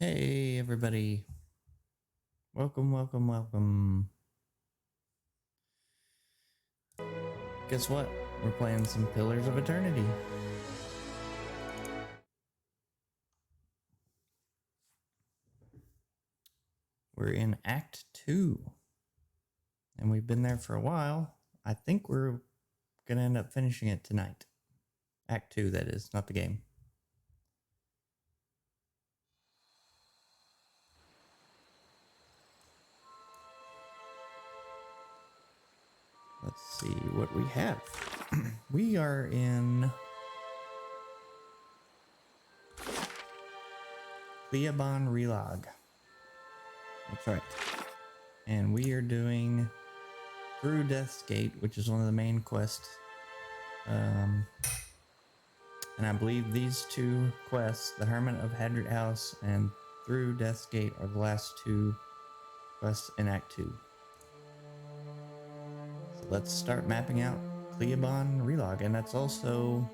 Hey everybody. Welcome, welcome, welcome. Guess what? We're playing some Pillars of Eternity. We're in Act 2. And we've been there for a while. I think we're gonna end up finishing it tonight. Act 2, that is, not the game. Let's see what we have. We are in Cleobon Relog. That's right. And we are doing Through Death's Gate, which is one of the main quests. And I believe these two quests, the Hermit of Hadrit House and Through Death's Gate, are the last two quests in Act 2. So let's start mapping out Cleobon Relog, and that's also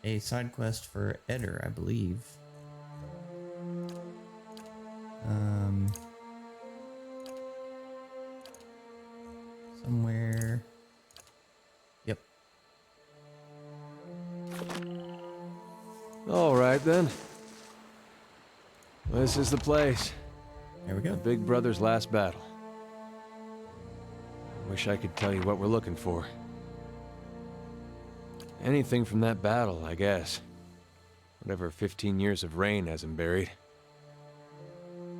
a side quest for Eder, I believe. Somewhere. Yep. All right, then. This is the place. There we go. The Big Brother's last battle. Wish I could tell you what we're looking for. Anything from that battle, I guess. Whatever 15 years of reign has him buried.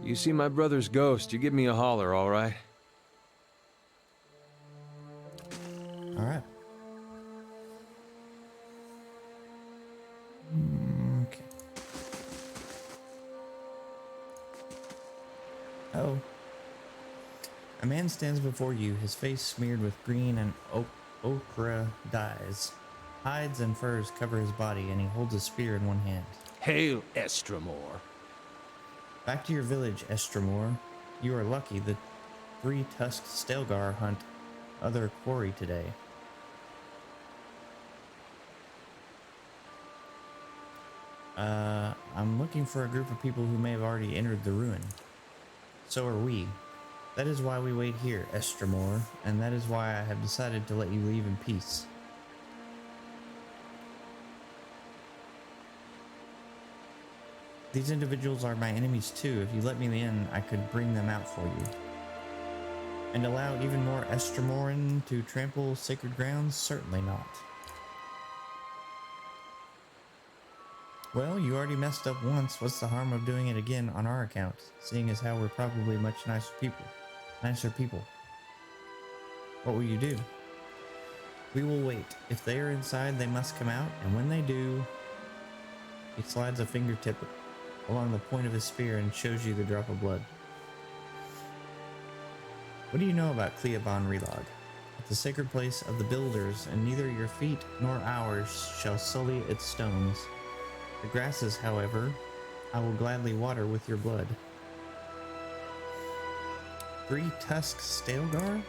You see my brother's ghost, you give me a holler, all right? All right. Okay. Oh. A man stands before you, his face smeared with green and ochre dyes. Hides and furs cover his body, and he holds a spear in one hand. Hail, Estramor. Back to your village, Estramor. You are lucky. The three-tusked Stelgar hunt other quarry today. I'm looking for a group of people who may have already entered the ruin. So are we. That is why we wait here, Estramor, and that is why I have decided to let you leave in peace. These individuals are my enemies too. If you let me in, I could bring them out for you. And allow even more Estramoran to trample sacred grounds? Certainly not. Well, you already messed up once. What's the harm of doing it again on our account, seeing as how we're probably much nicer people? What will you do? We will wait. If they are inside, they must come out, and when they do, he slides a fingertip along the point of his spear and shows you the drop of blood. What do you know about Cleobon Relog? It's a sacred place of the builders, and neither your feet nor ours shall sully its stones. The grasses, however, I will gladly water with your blood. Three-tusked Stelgar?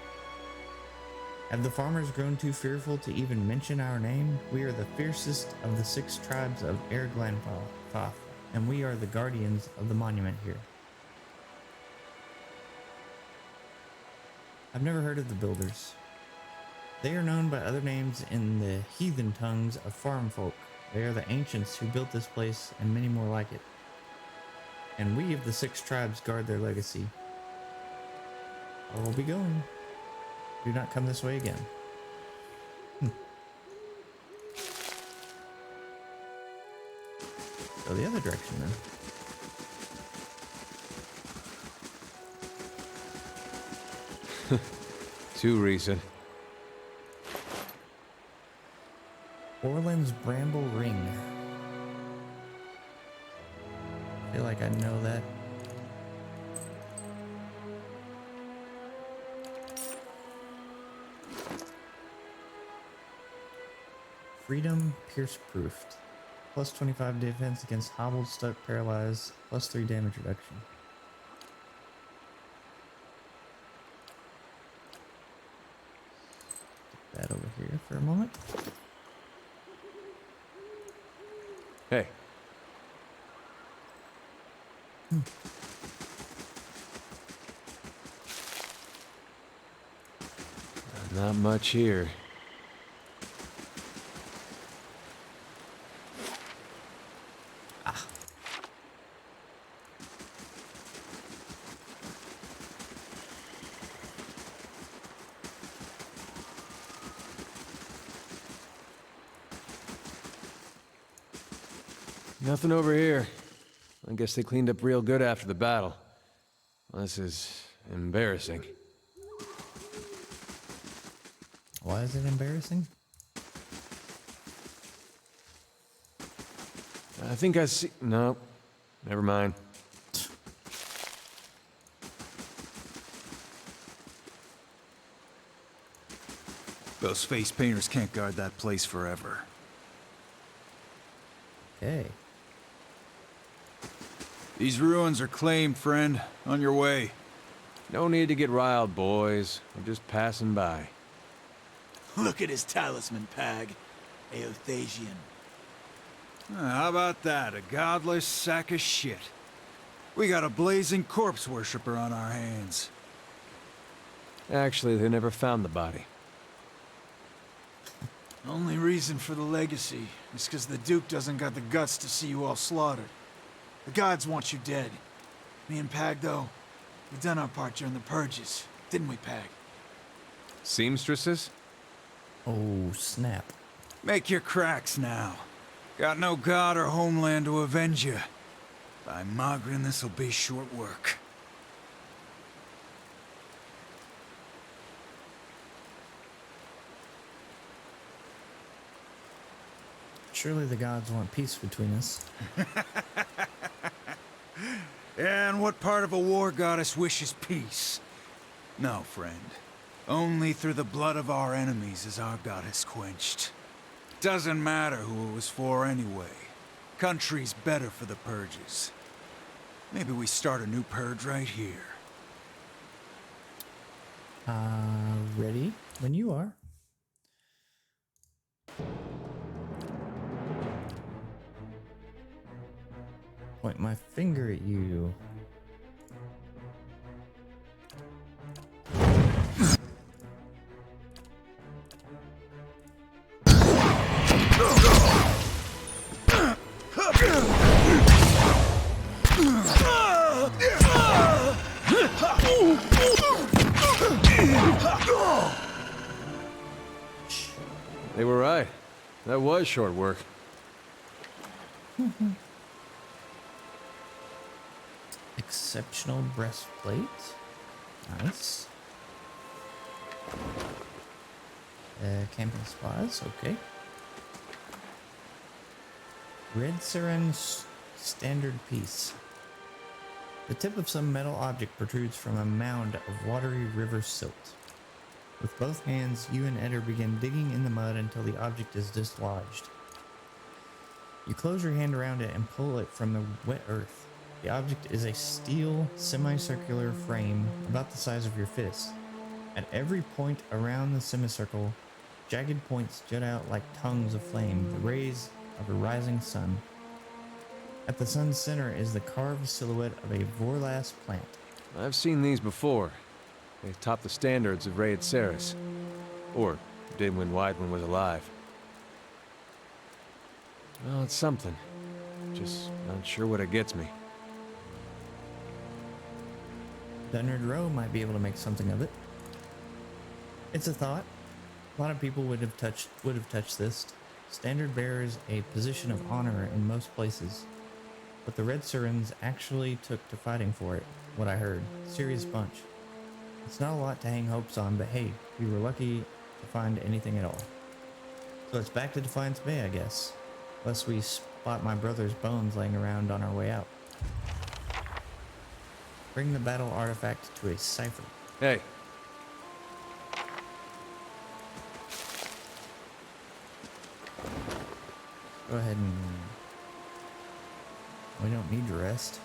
Have the farmers grown too fearful to even mention our name? We are the fiercest of the 6 tribes of Erglanfoth, and we are the guardians of the monument here. I've never heard of the builders. They are known by other names in the heathen tongues of farm folk. They are the ancients who built this place and many more like it. And we of the 6 tribes guard their legacy. I will be going. Do not come this way again. Go the other direction then. Too recent. Orland's Bramble Ring. I feel like I know that. Freedom Pierce Proofed. Plus 25 defense against hobbled, stuck, paralyzed. Plus 3 damage reduction. Get that over here for a moment. Hey. Not much here. Nothing over here. I guess they cleaned up real good after the battle. This is embarrassing. Why is it embarrassing? I think I see... No. Never mind. Those face painters can't guard that place forever. Okay. These ruins are claimed, friend. On your way. No need to get riled, boys. We're just passing by. Look at his talisman, Pag. Eothasian. How about that? A godless sack of shit. We got a blazing corpse worshiper on our hands. Actually, they never found the body. Only reason for the legacy is because the Duke doesn't got the guts to see you all slaughtered. The gods want you dead. Me and Pag, though, we done our part during the purges, didn't we, Pag? Seamstresses? Oh, snap. Make your cracks now. Got no god or homeland to avenge you. By Magrin, this'll be short work. Surely the gods want peace between us. And what part of a war goddess wishes peace? No, friend. Only through the blood of our enemies is our goddess quenched. Doesn't matter who it was for anyway. Country's better for the purges. Maybe we start a new purge right here. Ready? When you are. Point my finger at you. They were right. That was short work. Exceptional breastplate. Nice. Camping supplies. Okay. Red Saren's standard piece. The tip of some metal object protrudes from a mound of watery river silt. With both hands, you and Eder begin digging in the mud until the object is dislodged. You close your hand around it and pull it from the wet earth. The object is a steel, semicircular frame about the size of your fist. At every point around the semicircle, jagged points jut out like tongues of flame, the rays of a rising sun. At the sun's center is the carved silhouette of a Vorlas plant. I've seen these before. They top the standards of Raid Ceres. Or did when Weidman was alive. Well, it's something. Just not sure what it gets me. Dunnard Rowe might be able to make something of it. It's a thought. A lot of people would have touched this. Standard bears a position of honor in most places. But the Red Surens actually took to fighting for it, what I heard. Serious bunch. It's not a lot to hang hopes on, but hey, we were lucky to find anything at all. So it's back to Defiance Bay, I guess. Unless we spot my brother's bones laying around on our way out. Bring the battle artifact to a cipher. Hey. Go ahead and... We don't need to rest.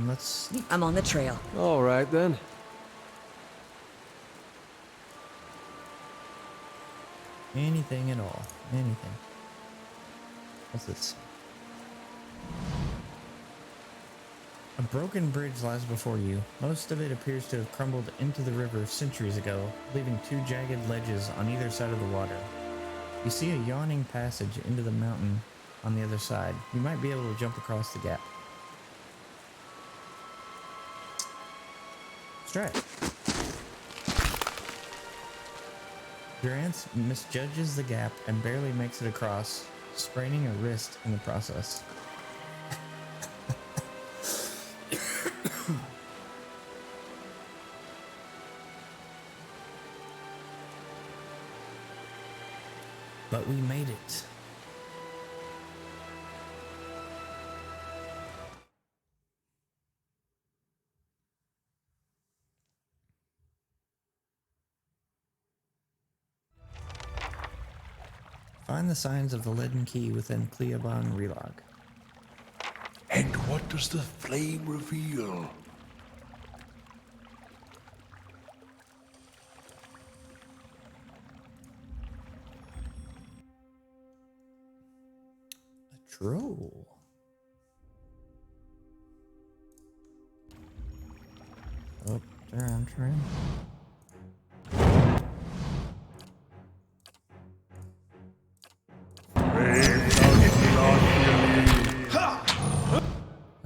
Let's sneak. I'm on the trail. All right, then. Anything at all. Anything. What's this? A broken bridge lies before you. Most of it appears to have crumbled into the river centuries ago, leaving two jagged ledges on either side of the water. You see a yawning passage into the mountain on the other side. You might be able to jump across the gap. Strat. Durance misjudges the gap and barely makes it across, spraining a wrist in the process. But we made it. Find the signs of the leaden key within Cleobon Relog. And what does the flame reveal? A troll. Oh, there I'm trying.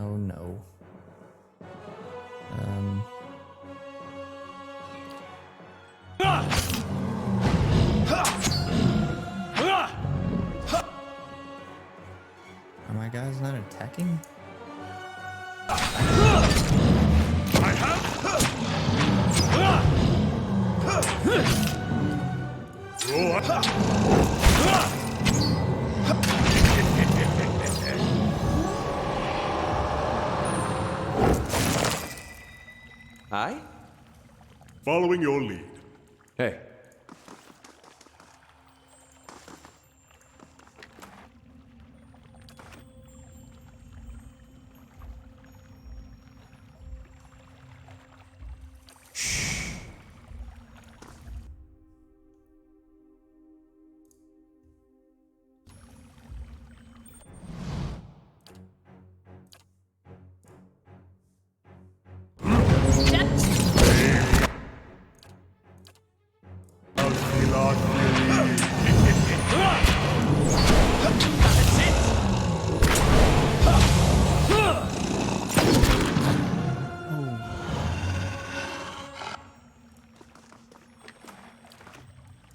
Oh no. Are my guys not attacking? Hi? Following your lead. Hey.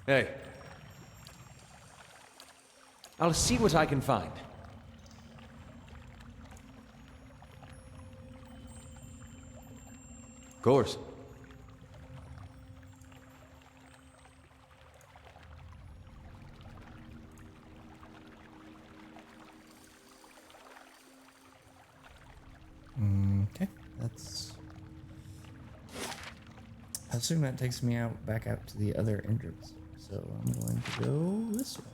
Hey. I'll see what I can find. Of course. Okay, that's... I assume that takes me back out to the other entrance. So I'm going to go this way.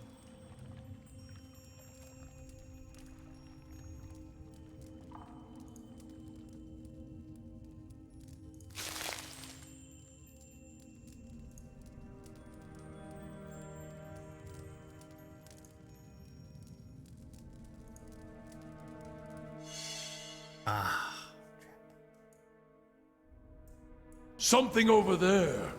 Something over there.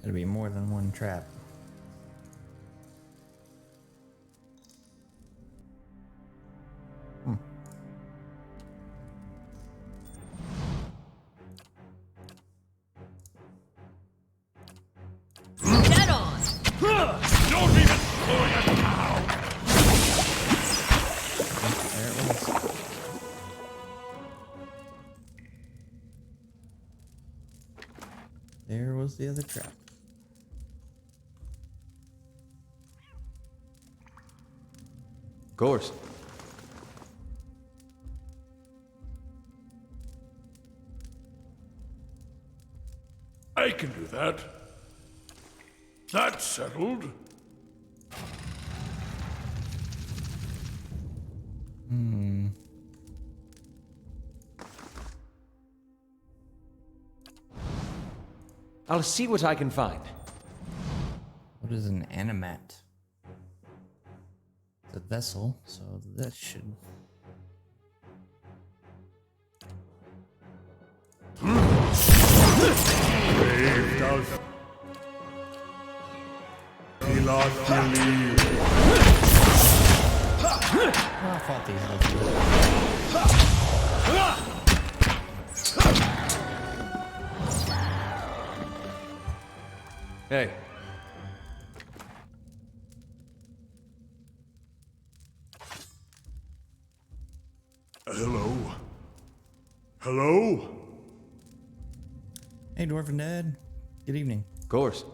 Gotta be more than one trap. Get on! Don't even throw your cow! There it was. There was the other trap. Of course. I can do that. That's settled. I'll see what I can find. What is an animat? It's a vessel, so that should. Brave does. He lost believe. Oh, I fought these before. Hey. Hello? Hello? Hey, Dwarven Dad. Good evening. Of course.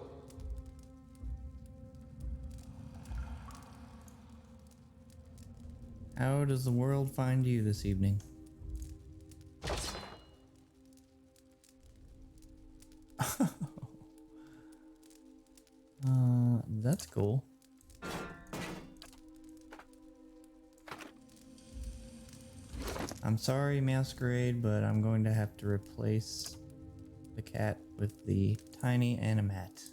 How does the world find you this evening? That's cool. I'm sorry, Masquerade, but I'm going to have to replace the cat with the tiny animat.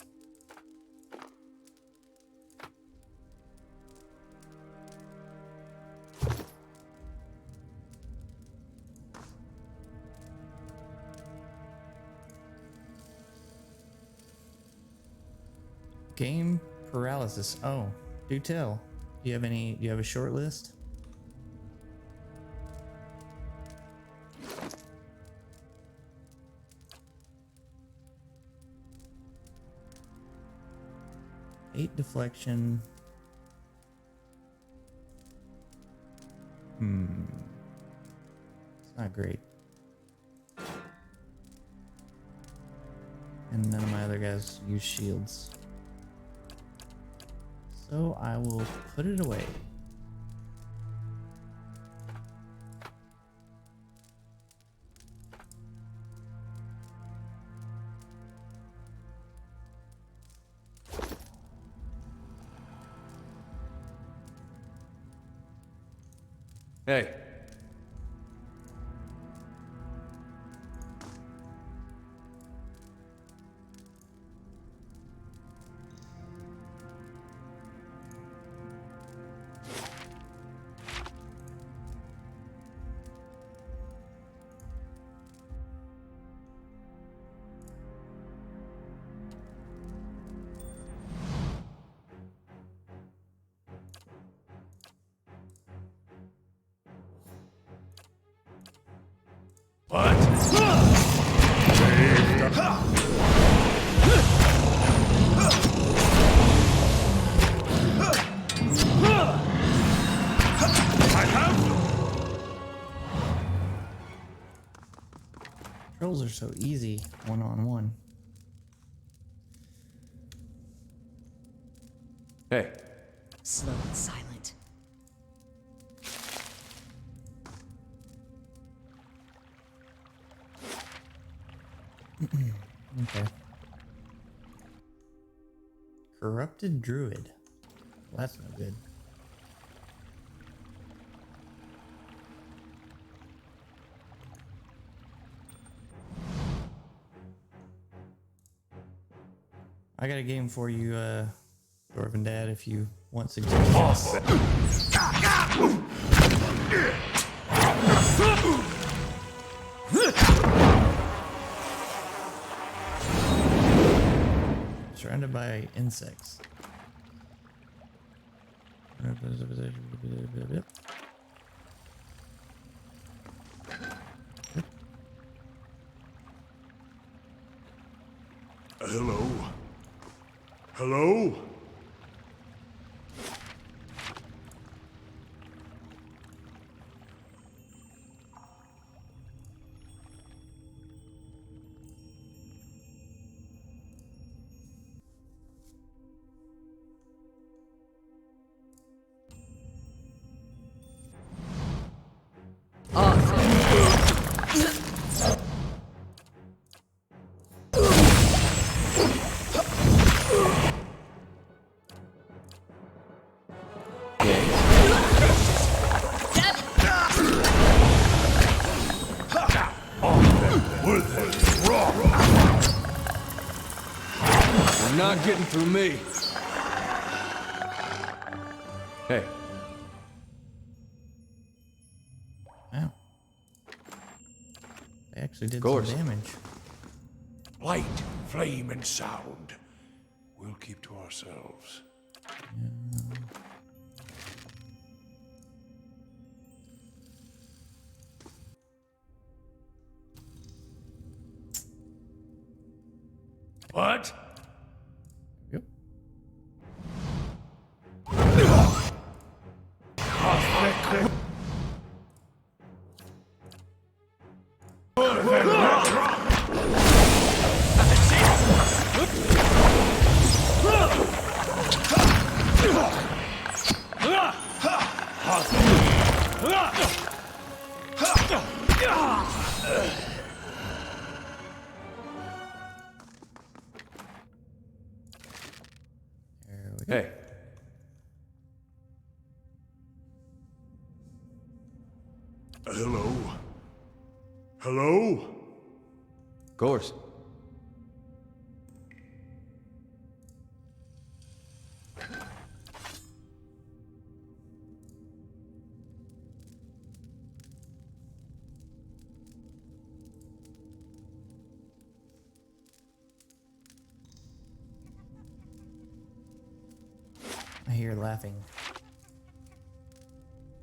Game paralysis. Oh, do tell. Do you have a short list? Eight deflection. It's not great. And none of my other guys use shields. So I will put it away. Hey. Trolls are so easy one-on-one. Hey. Slow and silent. Okay. Corrupted druid. Well, that's no good. I got a game for you, Dwarven Dad, if you want suggestions. Surrounded by insects. Hello? Hello? You're not getting through me. Hey, Wow. They actually did some Course. damage. Light, flame, and sound. We'll keep to ourselves. What? Yep. There we go. hey. Hello? Hello? Of course. I hear laughing.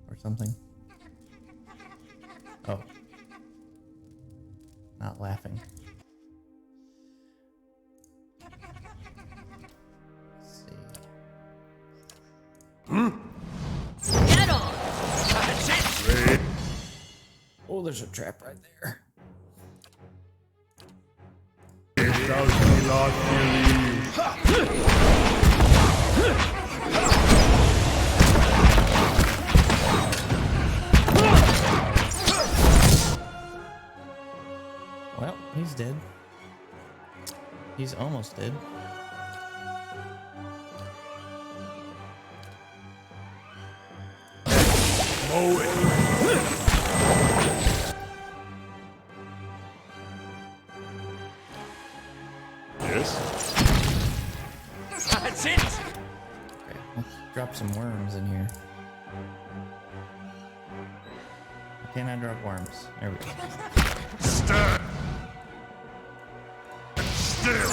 Or something. Oh. Not laughing. Let's see. Get on! Oh, there's a trap right there. Well, he's dead. He's almost dead. Mow it. Yes? That's it! Okay, let's drop some worms in here. Why can't I drop worms? There we go. Stand! Still!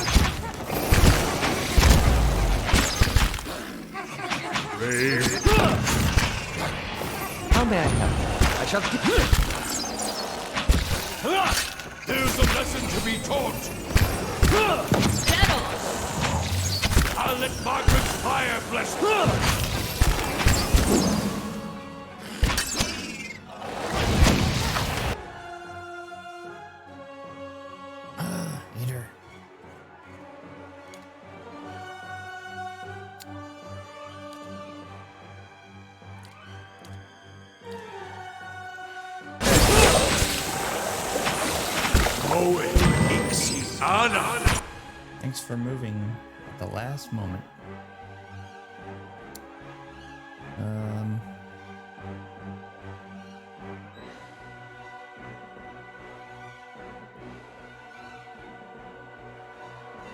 Brave. How may I help? I shall keep... There's a lesson to be taught. Get on! I'll let Margaret's fire bless me. Eat her. Mow it. Ixi Anna. Thanks for moving at the last moment.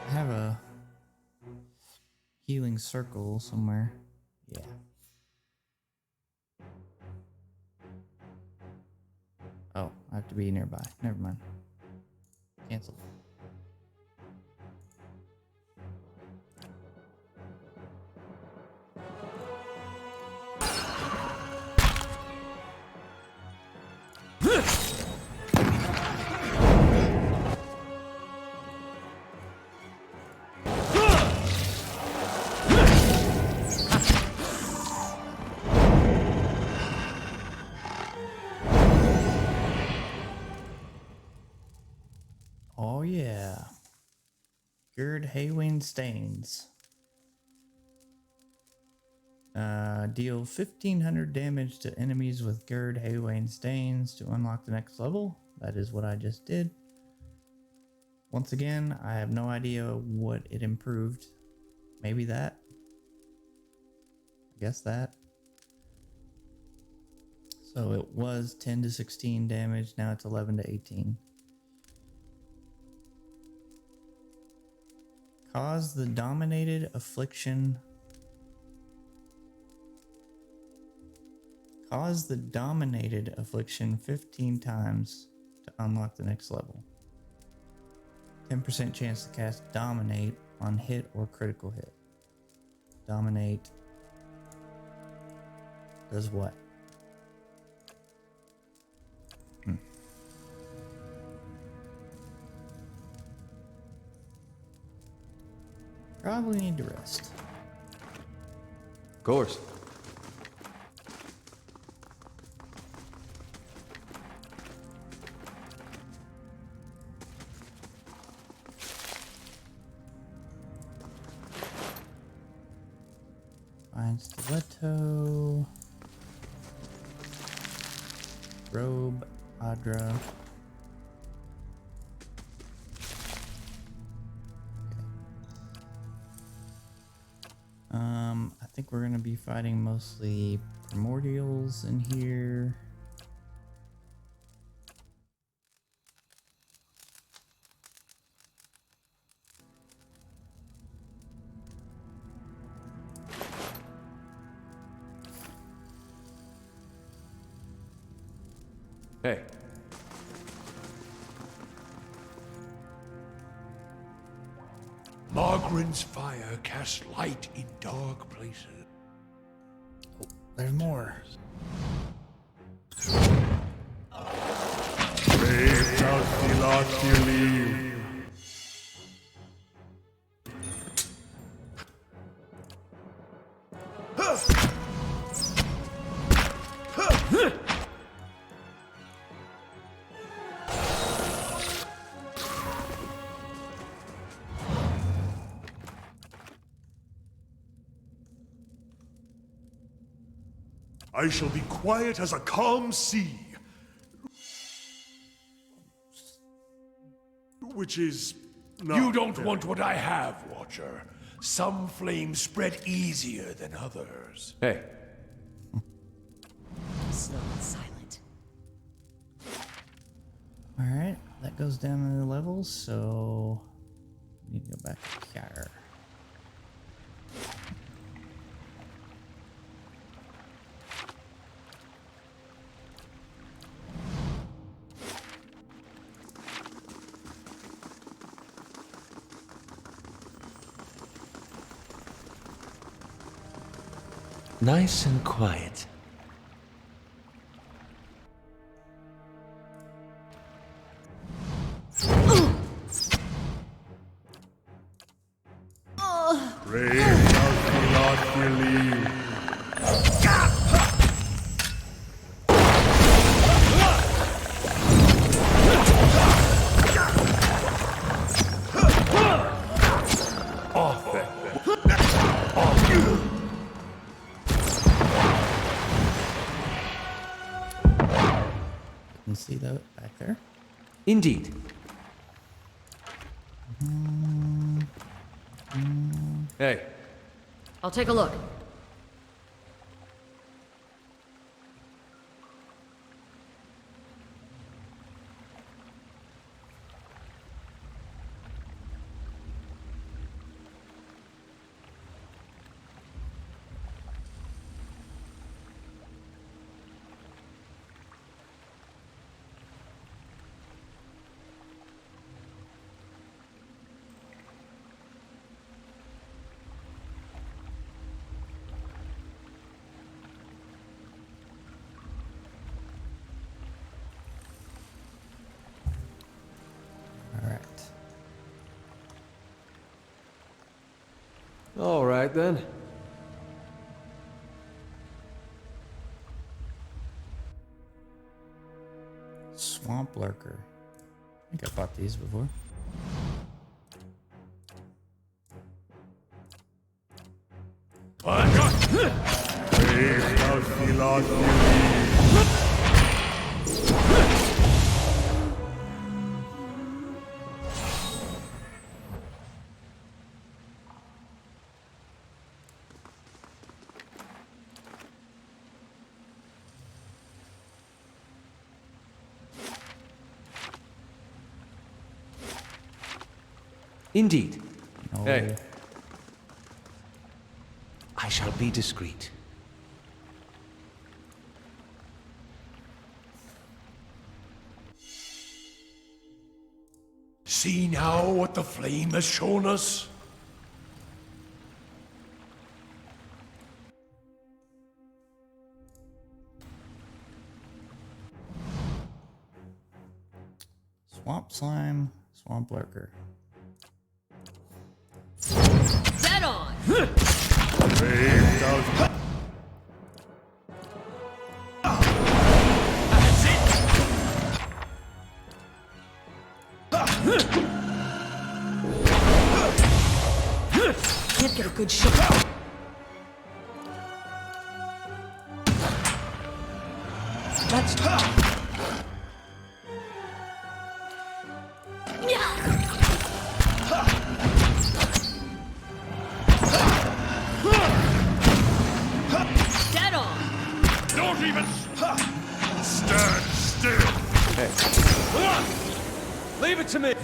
I have a healing circle somewhere. Yeah. Oh, I have to be nearby. Never mind. Cancel. Oh yeah. Gerd Haywain Stains. Deal 1500 damage to enemies with Gerd Haywain Stains to unlock the next level. That is what I just did. Once again, I have no idea what it improved. Maybe that. I guess that. So it was 10 to 16 damage. Now it's 11 to 18. Cause the dominated affliction. Cause the dominated affliction 15 times to unlock the next level. 10% chance to cast dominate on hit or critical hit. Dominate does what? Probably need to rest. Of course. Find stiletto. Robe, Adra. I think we're gonna be fighting mostly primordials in here. Hey. Margren's fire casts light in dark places. There's more. I shall be quiet as a calm sea. Which is not You don't want what I have, Watcher. Some flames spread easier than others. Hey. Slow and silent. Alright, that goes down in the levels, so need to go back to Kyre. Nice and quiet. brave shall not believe. You can see that back there. Indeed. Hey. I'll take a look. All right. All right then. Swamp Lurker. I think I bought these before. Brave shall not believe. Indeed. No. Hey. I shall be discreet. See now what the flame has shown us? Swamp slime, swamp lurker. Dead on! Can't get a good shot. That's dead on. Don't even stand still! Leave it to me!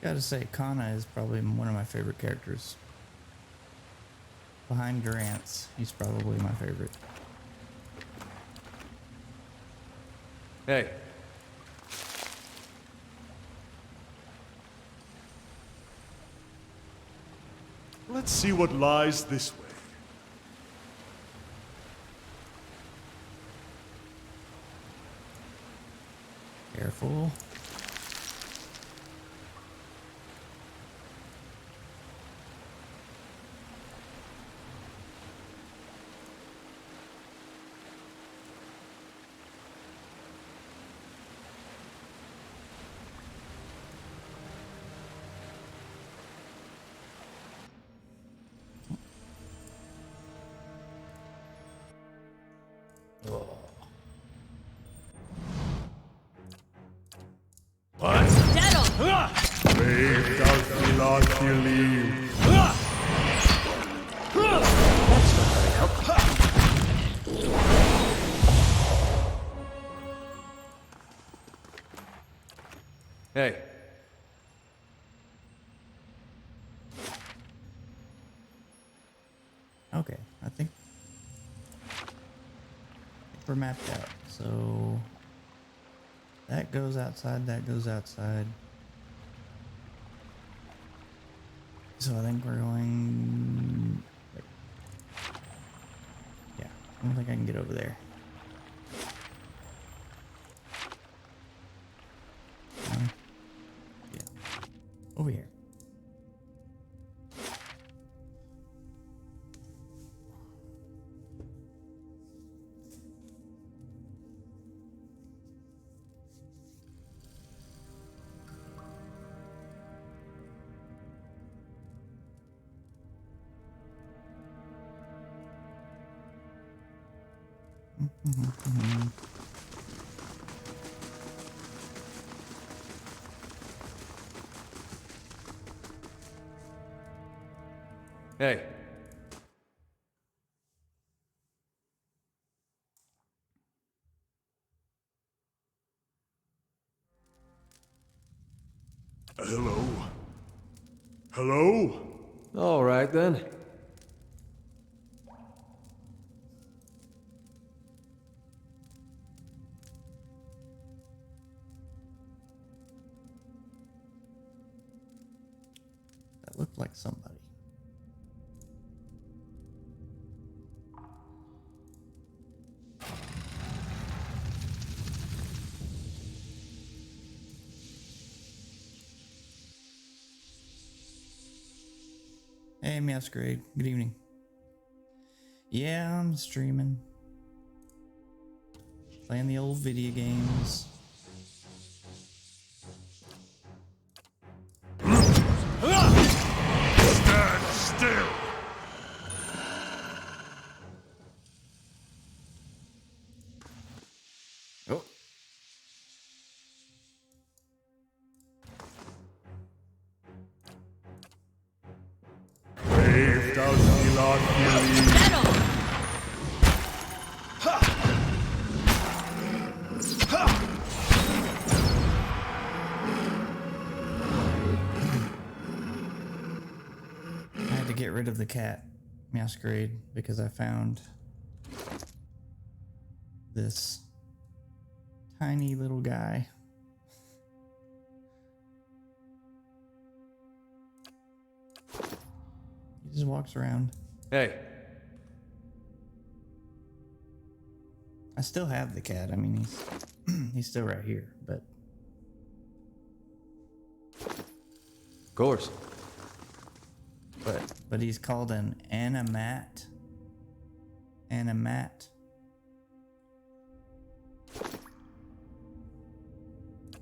Gotta say, Kana is probably one of my favorite characters. Behind Grants, he's probably my favorite. Hey. Let's see what lies this way. Careful. Dead on. Faith does not believe. Hey. Okay, I think we're mapped out. So that goes outside, that goes outside. So I think we're going... wait. Yeah, I don't think I can get over there. No? Yeah. Over here. Hey. Hello? Hello? All right then. That looked like somebody. Hey, Masquerade. Good evening. Yeah, I'm streaming. Playing the old video games. Stand still! Oh. Faith does not Settle! I had to get rid of the cat masquerade because I found this tiny little guy. He just walks around. Hey, I still have the cat. I mean, he's still right here, but of course. but he's called an animat. Animat.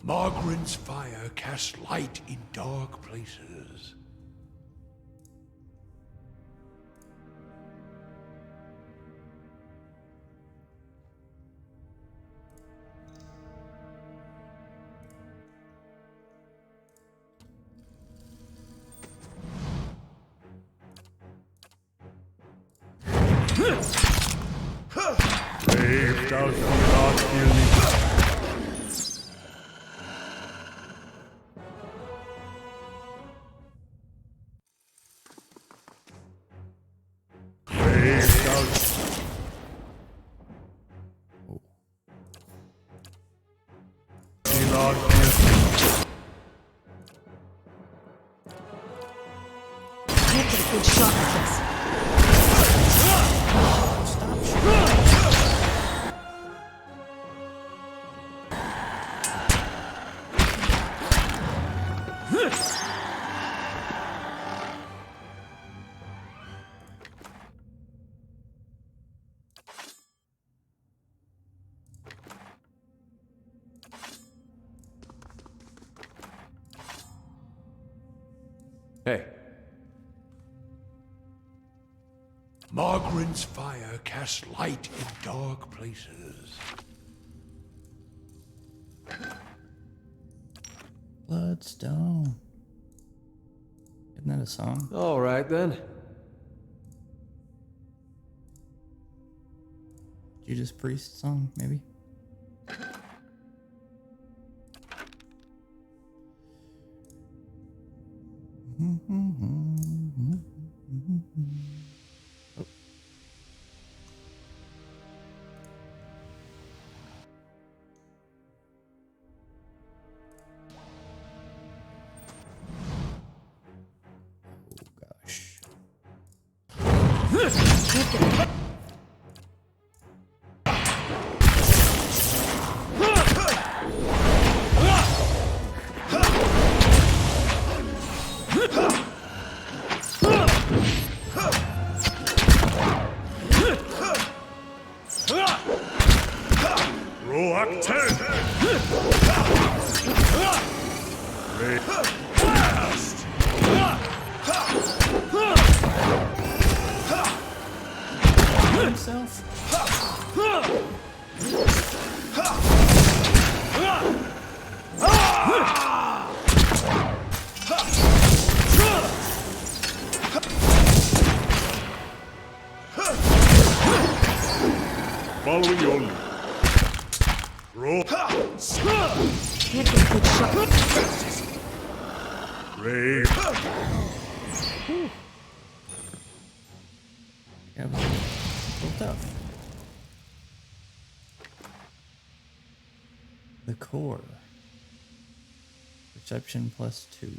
Margaret's fire casts light in dark places. Brave thou shalt not fear me. Brave thou shalt not fear. Can't get a good shot at this. Hey, Margaret's fire casts light in dark places. Bloodstone. Isn't that a song? all right then. Judas Priest song, maybe? Gosh. Roak 10. Brave. Blast. Himself? Following your lead. Roak. Can't get a good shot. Brave. Yeah, it was a little tough. The core. Perception +2.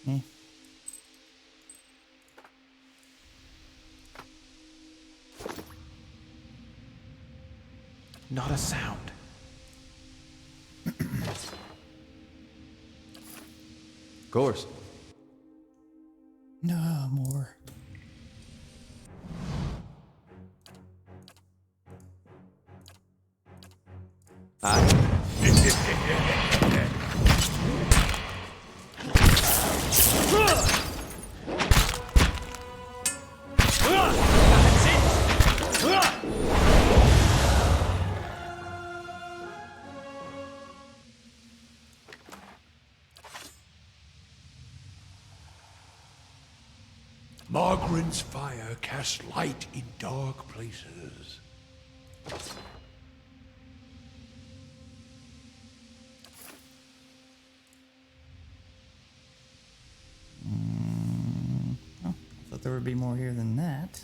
Eh. Not a sound. Of course. No more. Margaren's fire casts light in dark places. Oh, I thought there would be more here than that.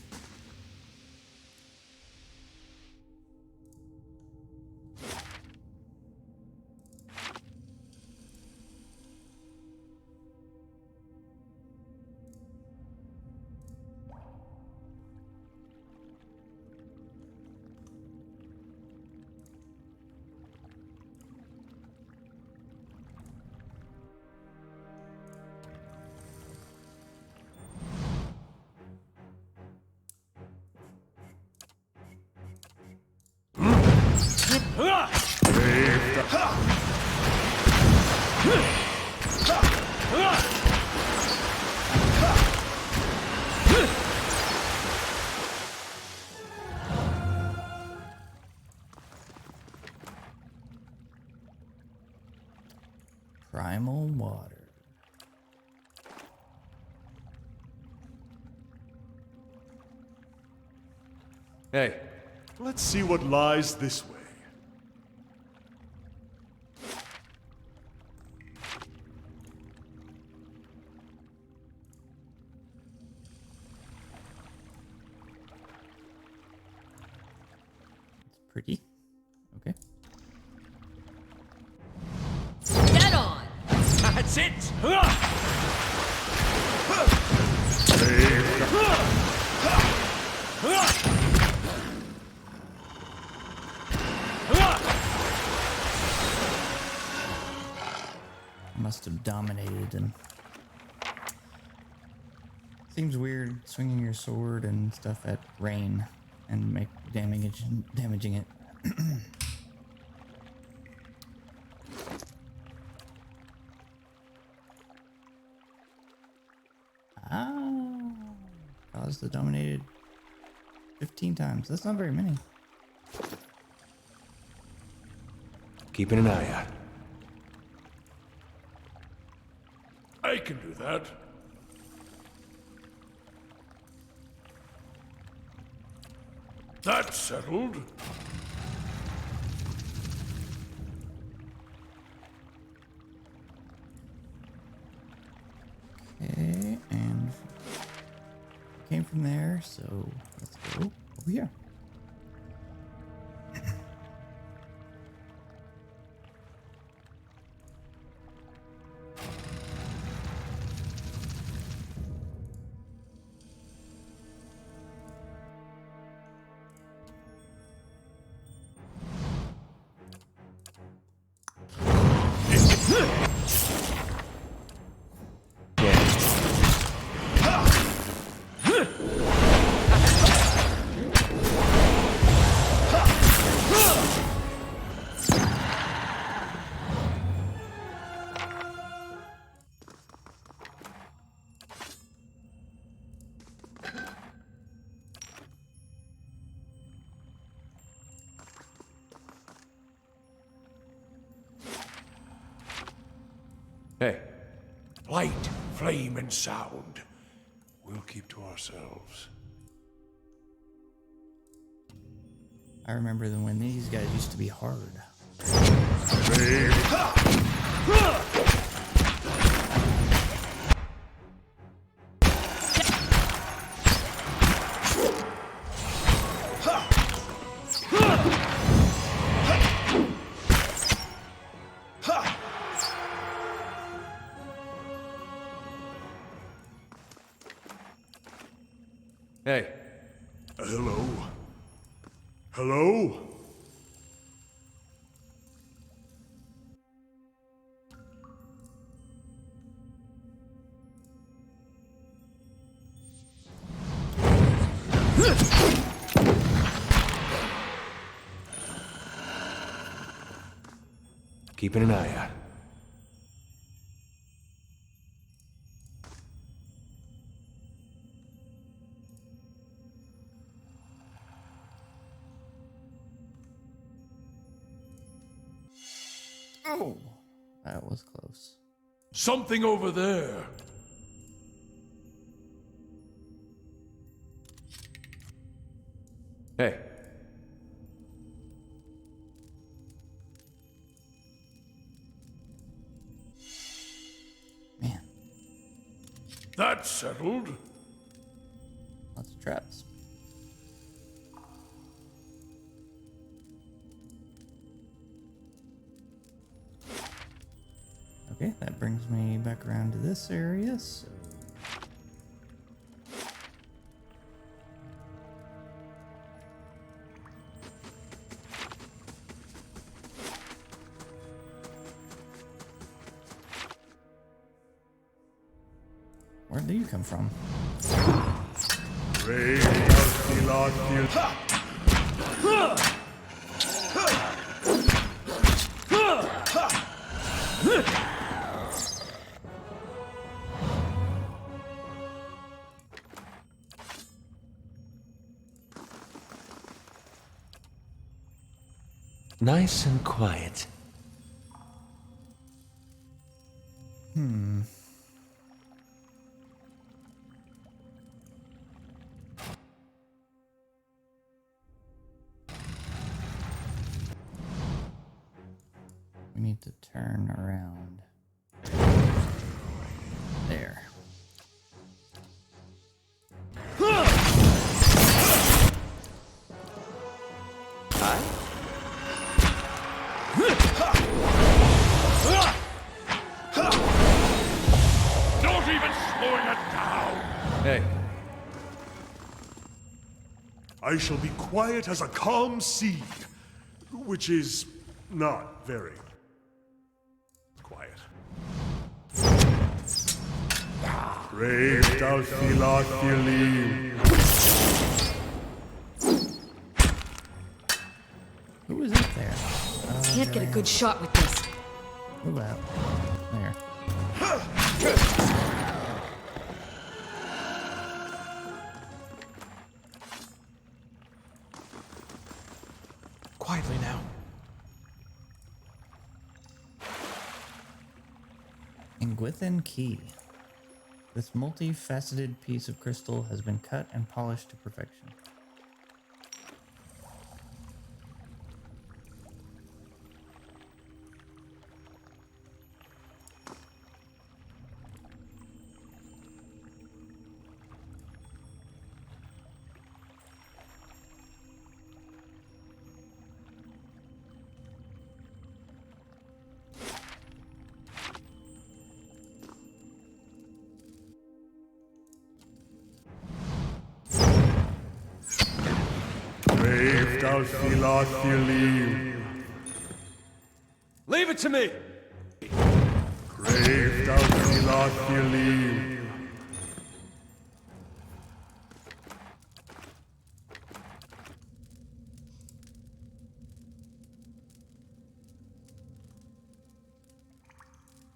Primal water. Hey, Let's see what lies this way. It's pretty. Okay. Get on! That's it! Must have dominated him. Seems weird swinging your sword and stuff at rain and damaging it. Caused the dominated 15 times. That's not very many. keeping an eye out. I can do that. That's settled. Okay, and came from there, so let's go over here. Hey, Light, flame, and sound. We'll keep to ourselves. I remember when these guys used to be hard. hey, Hello? Hello? keeping an eye out. Oh, that was close. Something over there. Hey. Man, That's settled. lots of traps. Okay, that brings me back around to this area, so... Where do you come from? Nice and quiet. We need to turn around. There. Not even slowing it down. Hey. I shall be quiet as a calm sea, which is not very quiet. Brave Dalfilathili. Who is up there? Can't get a good shot with this. Move out. There. Quietly now. Ingwithin Key. This multifaceted piece of crystal has been cut and polished to perfection. Brave Dalfilathili. Leave it to me! Brave Dalfilathili.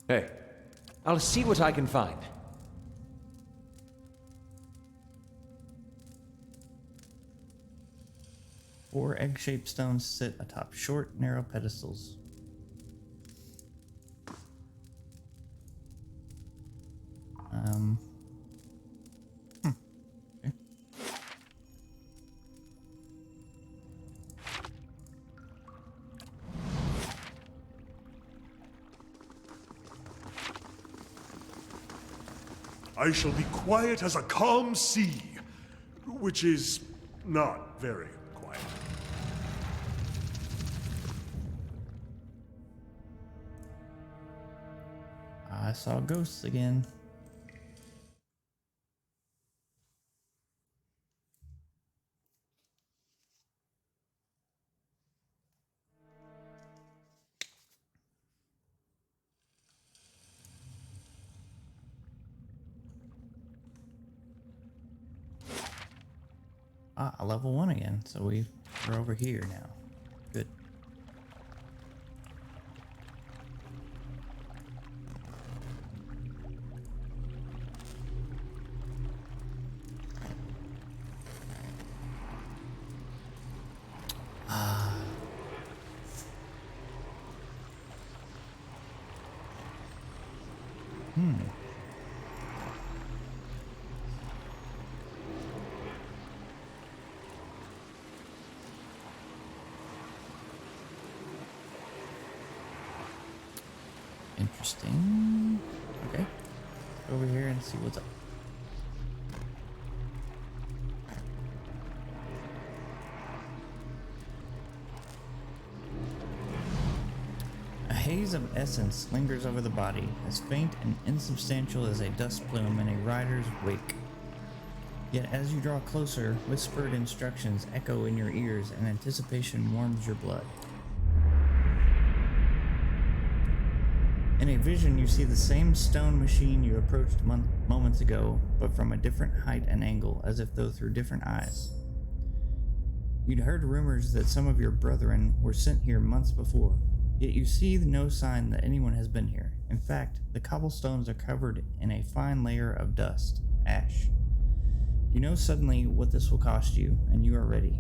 Hey. I'll see what I can find. Four egg-shaped stones sit atop short, narrow pedestals. Okay. I shall be quiet as a calm sea, which is not very quiet. I saw ghosts again. Ah, level 1 again. So we're over here now. Good. Interesting. Okay. Over here and see what's up. A haze of essence lingers over the body, as faint and insubstantial as a dust plume in a rider's wake. Yet as you draw closer, whispered instructions echo in your ears and anticipation warms your blood. In a vision, you see the same stone machine you approached moments ago, but from a different height and angle, as if though through different eyes. You'd heard rumors that some of your brethren were sent here months before, yet you see no sign that anyone has been here. In fact, the cobblestones are covered in a fine layer of dust, ash. You know suddenly what this will cost you, and you are ready.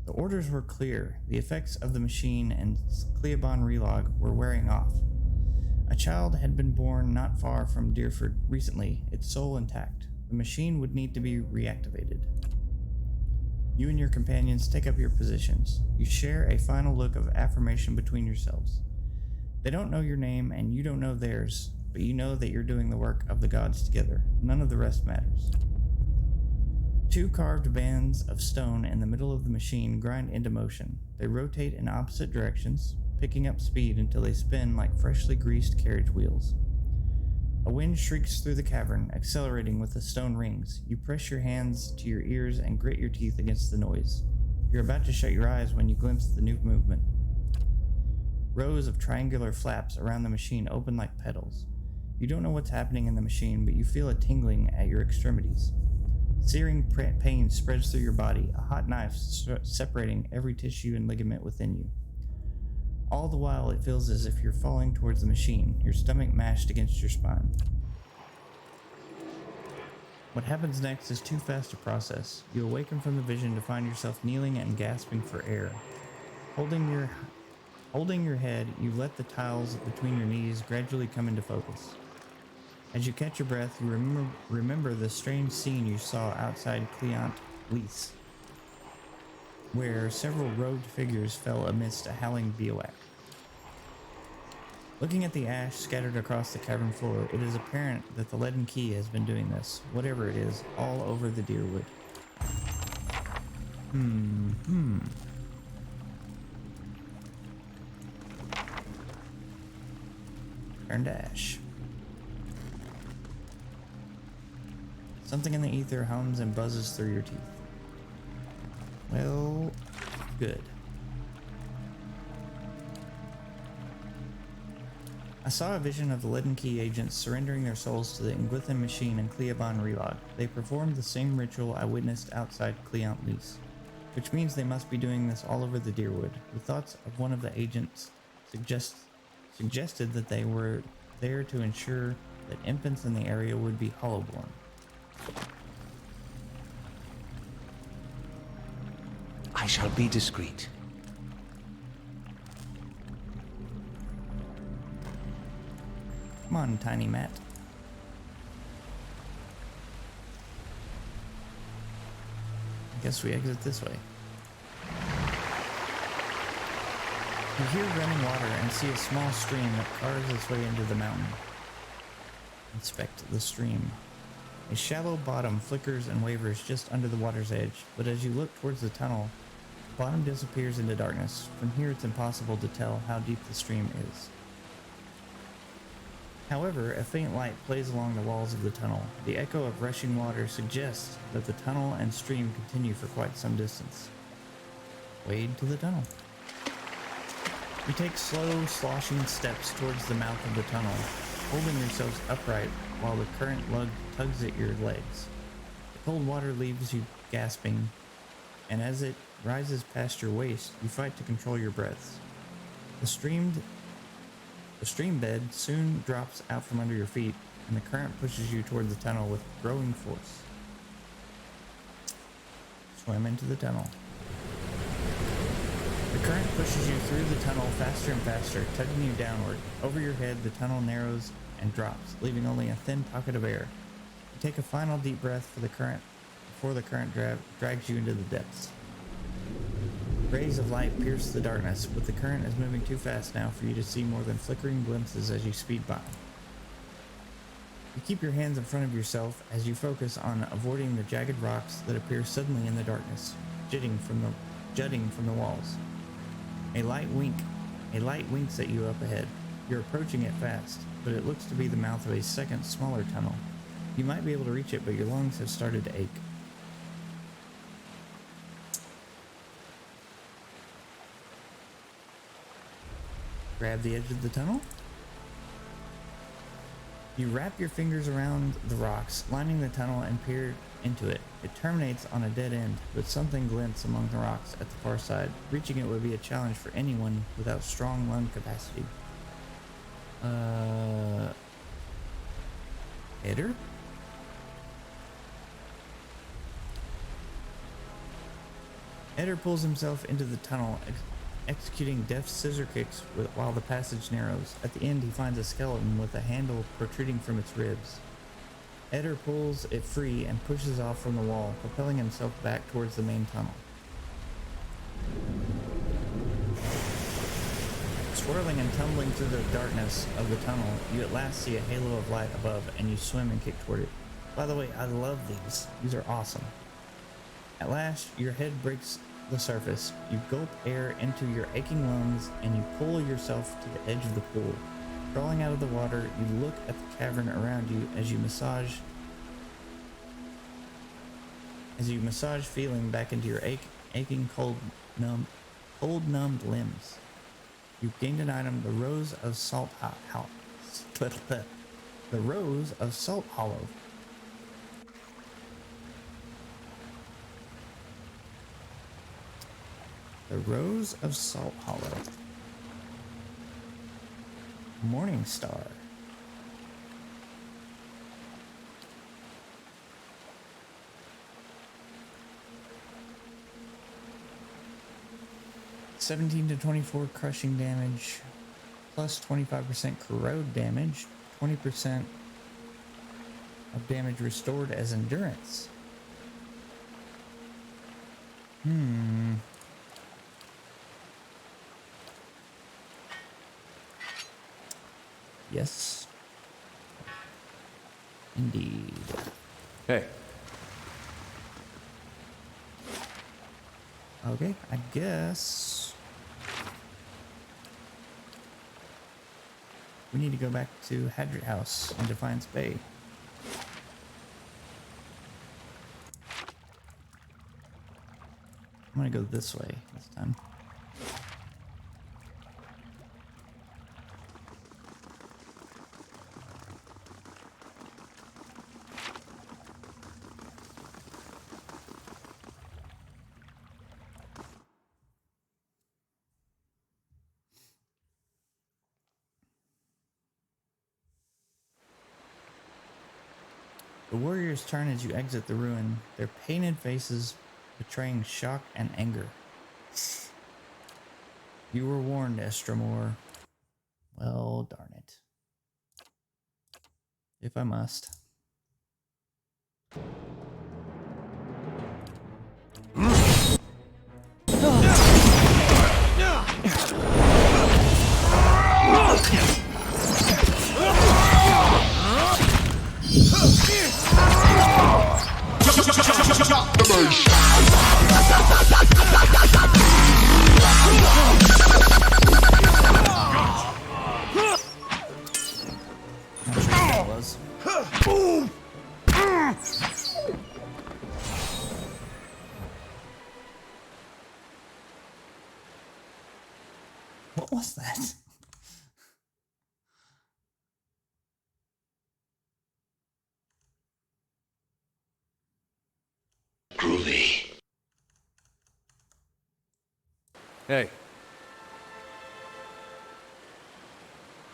The orders were clear. The effects of the machine and Cleobon Relog were wearing off. A child had been born not far from Deerford recently, its soul intact. The machine would need to be reactivated. You and your companions take up your positions. You share a final look of affirmation between yourselves. They don't know your name, and you don't know theirs, but you know that you're doing the work of the gods together. None of the rest matters. Two carved bands of stone in the middle of the machine grind into motion. They rotate in opposite directions, picking up speed until they spin like freshly greased carriage wheels. A wind shrieks through the cavern, accelerating with the stone rings. You press your hands to your ears and grit your teeth against the noise. You're about to shut your eyes when you glimpse the new movement. Rows of triangular flaps around the machine open like petals. You don't know what's happening in the machine, but you feel a tingling at your extremities. Searing pain spreads through your body, a hot knife separating every tissue and ligament within you. All the while, it feels as if you're falling towards the machine, your stomach mashed against your spine. What happens next is too fast to process. You awaken from the vision to find yourself kneeling and gasping for air. Holding your head, you let the tiles between your knees gradually come into focus. As you catch your breath, you remember the strange scene you saw outside Cleant Lys, where several robed figures fell amidst a howling bivouac. Looking at the ash scattered across the cavern floor, it is apparent that the Leaden Key has been doing this, whatever it is, all over the Dyrwood. Turn to ash. Something in the ether hums and buzzes through your teeth. Well, good. I saw a vision of the Leaden Key agents surrendering their souls to the Ingwithan machine and Cleobon Relog. They performed the same ritual I witnessed outside Cleant Lys, which means they must be doing this all over the Dyrwood. The thoughts of one of the agents suggested that they were there to ensure that infants in the area would be hollowborn. I shall be discreet. Come on, Tiny Matt. I guess we exit this way. You hear running water and see a small stream that carves its way into the mountain. Inspect the stream. A shallow bottom flickers and wavers just under the water's edge, but as you look towards the tunnel, the bottom disappears into darkness. From here it's impossible to tell how deep the stream is. However, a faint light plays along the walls of the tunnel. The echo of rushing water suggests that the tunnel and stream continue for quite some distance. Wade to the tunnel. You take slow, sloshing steps towards the mouth of the tunnel, holding yourselves upright while the current tugs at your legs. The cold water leaves you gasping, and as it rises past your waist, you fight to control your breaths. The stream bed soon drops out from under your feet, and the current pushes you toward the tunnel with growing force. Swim into the tunnel. The current pushes you through the tunnel faster and faster, tugging you downward. Over your head, the tunnel narrows and drops, leaving only a thin pocket of air. You take a final deep breath before the current drags you into the depths. Rays of light pierce the darkness, but the current is moving too fast now for you to see more than flickering glimpses as you speed by. You keep your hands in front of yourself as you focus on avoiding the jagged rocks that appear suddenly in the darkness, jutting from the walls. A light winks at you up ahead. You're approaching it fast, but it looks to be the mouth of a second, smaller tunnel. You might be able to reach it, but your lungs have started to ache. Grab the edge of the tunnel. You wrap your fingers around the rocks, lining the tunnel, and peer into it. It terminates on a dead end, but something glints among the rocks at the far side. Reaching it would be a challenge for anyone without strong lung capacity. Eder? Eder pulls himself into the tunnel, executing deft scissor kicks while the passage narrows. At the end, he finds a skeleton with a handle protruding from its ribs. Eder pulls it free and pushes off from the wall, propelling himself back towards the main tunnel. Swirling and tumbling through the darkness of the tunnel, you at last see a halo of light above, and you swim and kick toward it. By the way, I love these. These are awesome. At last, your head breaks the surface. You gulp air into your aching lungs, and you pull yourself to the edge of the pool. Crawling out of the water, you look at the cavern around you as you massage feeling back into your aching, cold-numbed limbs. You've gained an item, the Rose of Salt The Rose of Salt Hollow. The Rose of Salt Hollow. Morning Star. (17 to 24 crushing damage, plus 25% corrode damage, 20% of damage restored as endurance. Yes. Indeed. Hey. Okay, I guess we need to go back to Hadrit House in Defiance Bay. I'm gonna go this way this time. The warriors turn as you exit the ruin, their painted faces betraying shock and anger. You were warned, Estramor. Well, darn it. If I must. What was that? Groovy. Hey.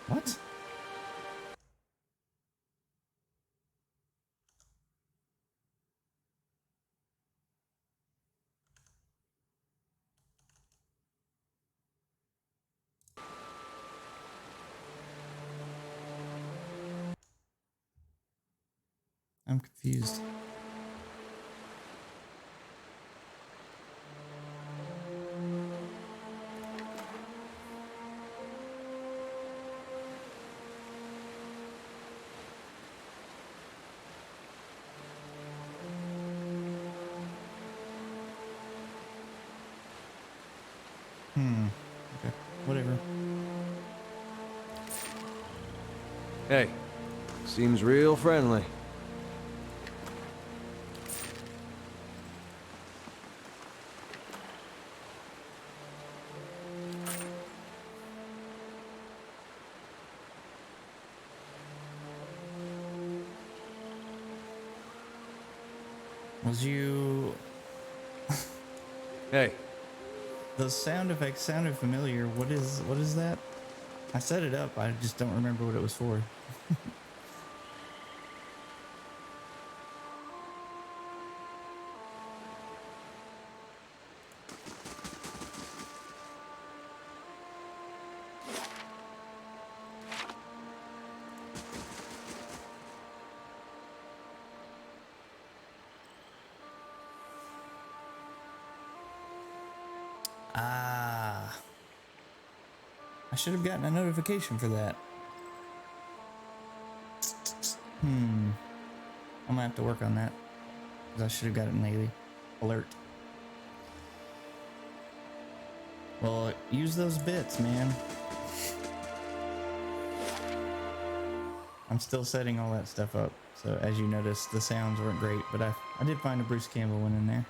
What? I'm confused. Okay. Whatever. Hey, seems real friendly. Was you... Hey, Those sound effects sounded familiar. What is that? I set it up. I just don't remember what it was for. Ah. I should have gotten a notification for that. I'm gonna have to work on that. Because I should have gotten an alert. Well, use those bits, man. I'm still setting all that stuff up. So as you notice, the sounds weren't great, but I did find a Bruce Campbell one in there.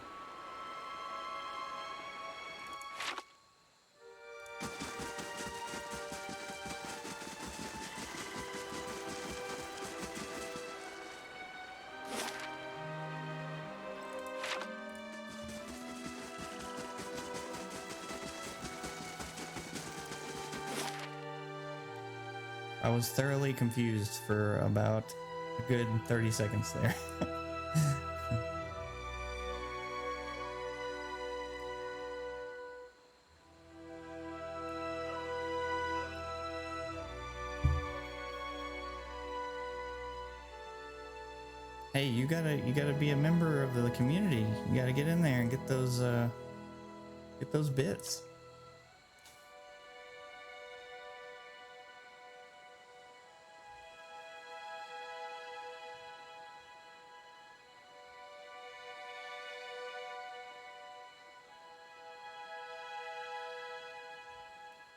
I was thoroughly confused for about a good 30 seconds there. Hey, you gotta be a member of the community. You gotta get in there and get those bits.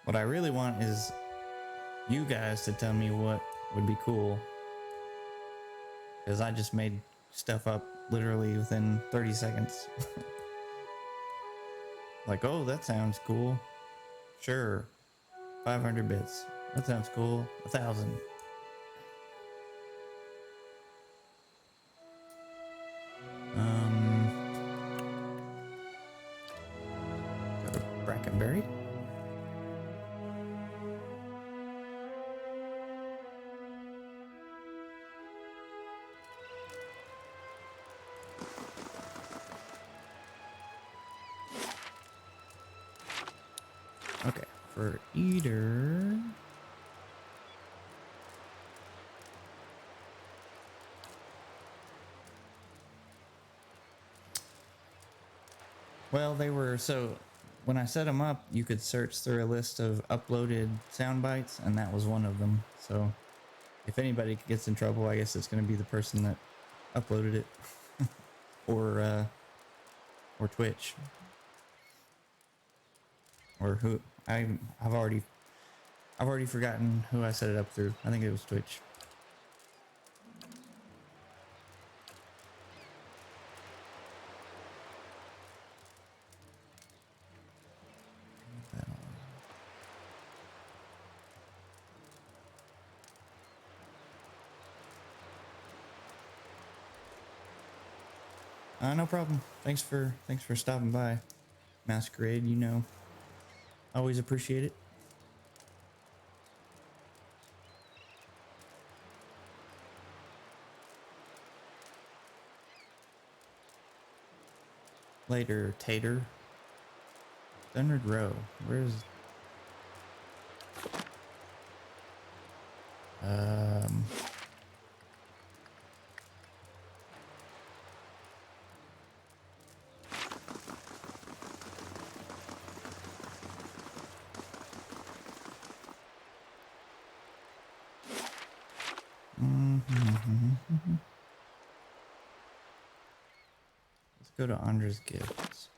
What I really want is you guys to tell me what would be cool. Because I just made stuff up literally within 30 seconds. Like, oh, that sounds cool. Sure. 500 bits. That sounds cool. 1,000. Go to Brackenberry. Okay, for eater. Well, they were, so when I set them up, you could search through a list of uploaded sound bites, and that was one of them. So if anybody gets in trouble, I guess it's going to be the person that uploaded it. or Twitch. Or who I've already forgotten who I set it up through. I think it was Twitch. No problem. Thanks for stopping by, Masquerade. You know, always appreciate it. Later, Tater. Thundered Row. Where's... Let's go to Andra's Gifts.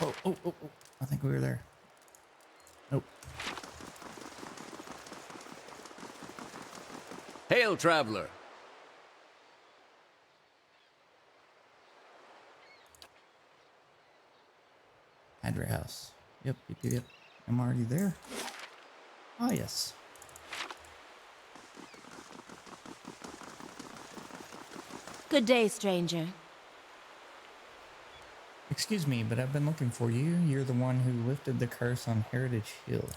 Oh. I think we were there. Nope. Hail, traveler! Hadra House. Yep. I'm already there. Oh, yes. Good day, stranger. Excuse me, but I've been looking for you. You're the one who lifted the curse on Heritage Hill.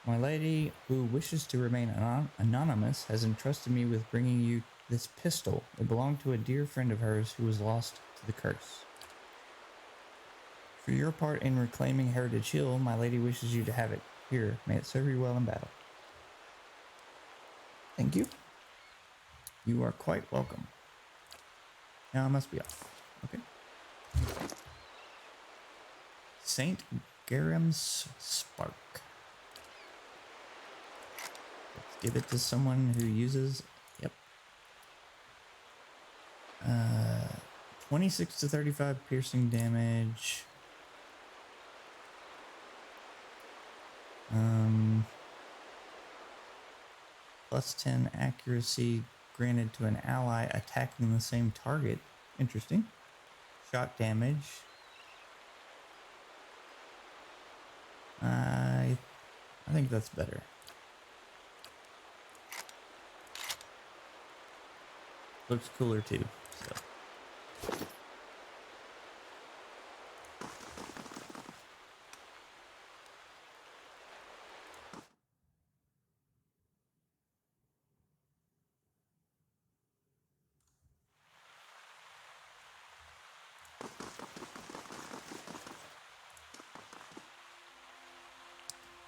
My lady, who wishes to remain anonymous, has entrusted me with bringing you this pistol. It belonged to a dear friend of hers who was lost to the curse. For your part in reclaiming Heritage Hill, my lady wishes you to have it. Here, may it serve you well in battle. Thank you. You are quite welcome. Now I must be off. Okay. St. Garam's Spark. Let's give it to someone who uses... Yep. 26 to 35 piercing damage. Plus 10 accuracy granted to an ally attacking the same target. Interesting. Shot damage. I think that's better. Looks cooler too. So.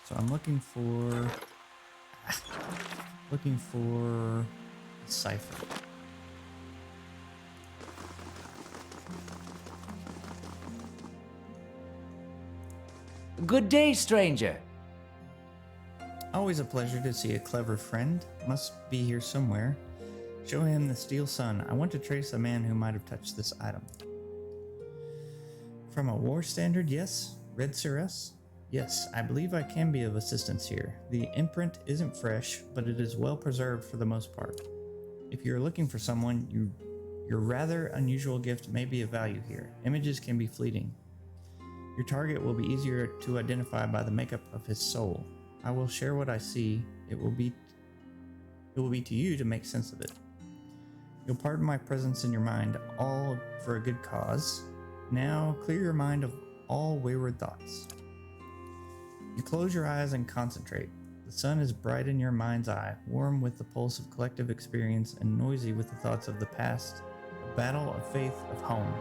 So I'm looking for a cipher. Good day, stranger. Always a pleasure to see a clever friend. Must be here somewhere. Show him the Steel Sun. I want to trace a man who might have touched this item. From a war standard, yes. Red Ceres? Yes, I believe I can be of assistance here. The imprint isn't fresh, but it is well preserved for the most part. If you're looking for someone, your rather unusual gift may be of value here. Images can be fleeting. Your target will be easier to identify by the makeup of his soul. I will share what I see. It will be to you to make sense of it. You'll pardon my presence in your mind, all for a good cause. Now clear your mind of all wayward thoughts. You close your eyes and concentrate. The sun is bright in your mind's eye, warm with the pulse of collective experience and noisy with the thoughts of the past, a battle of faith of home.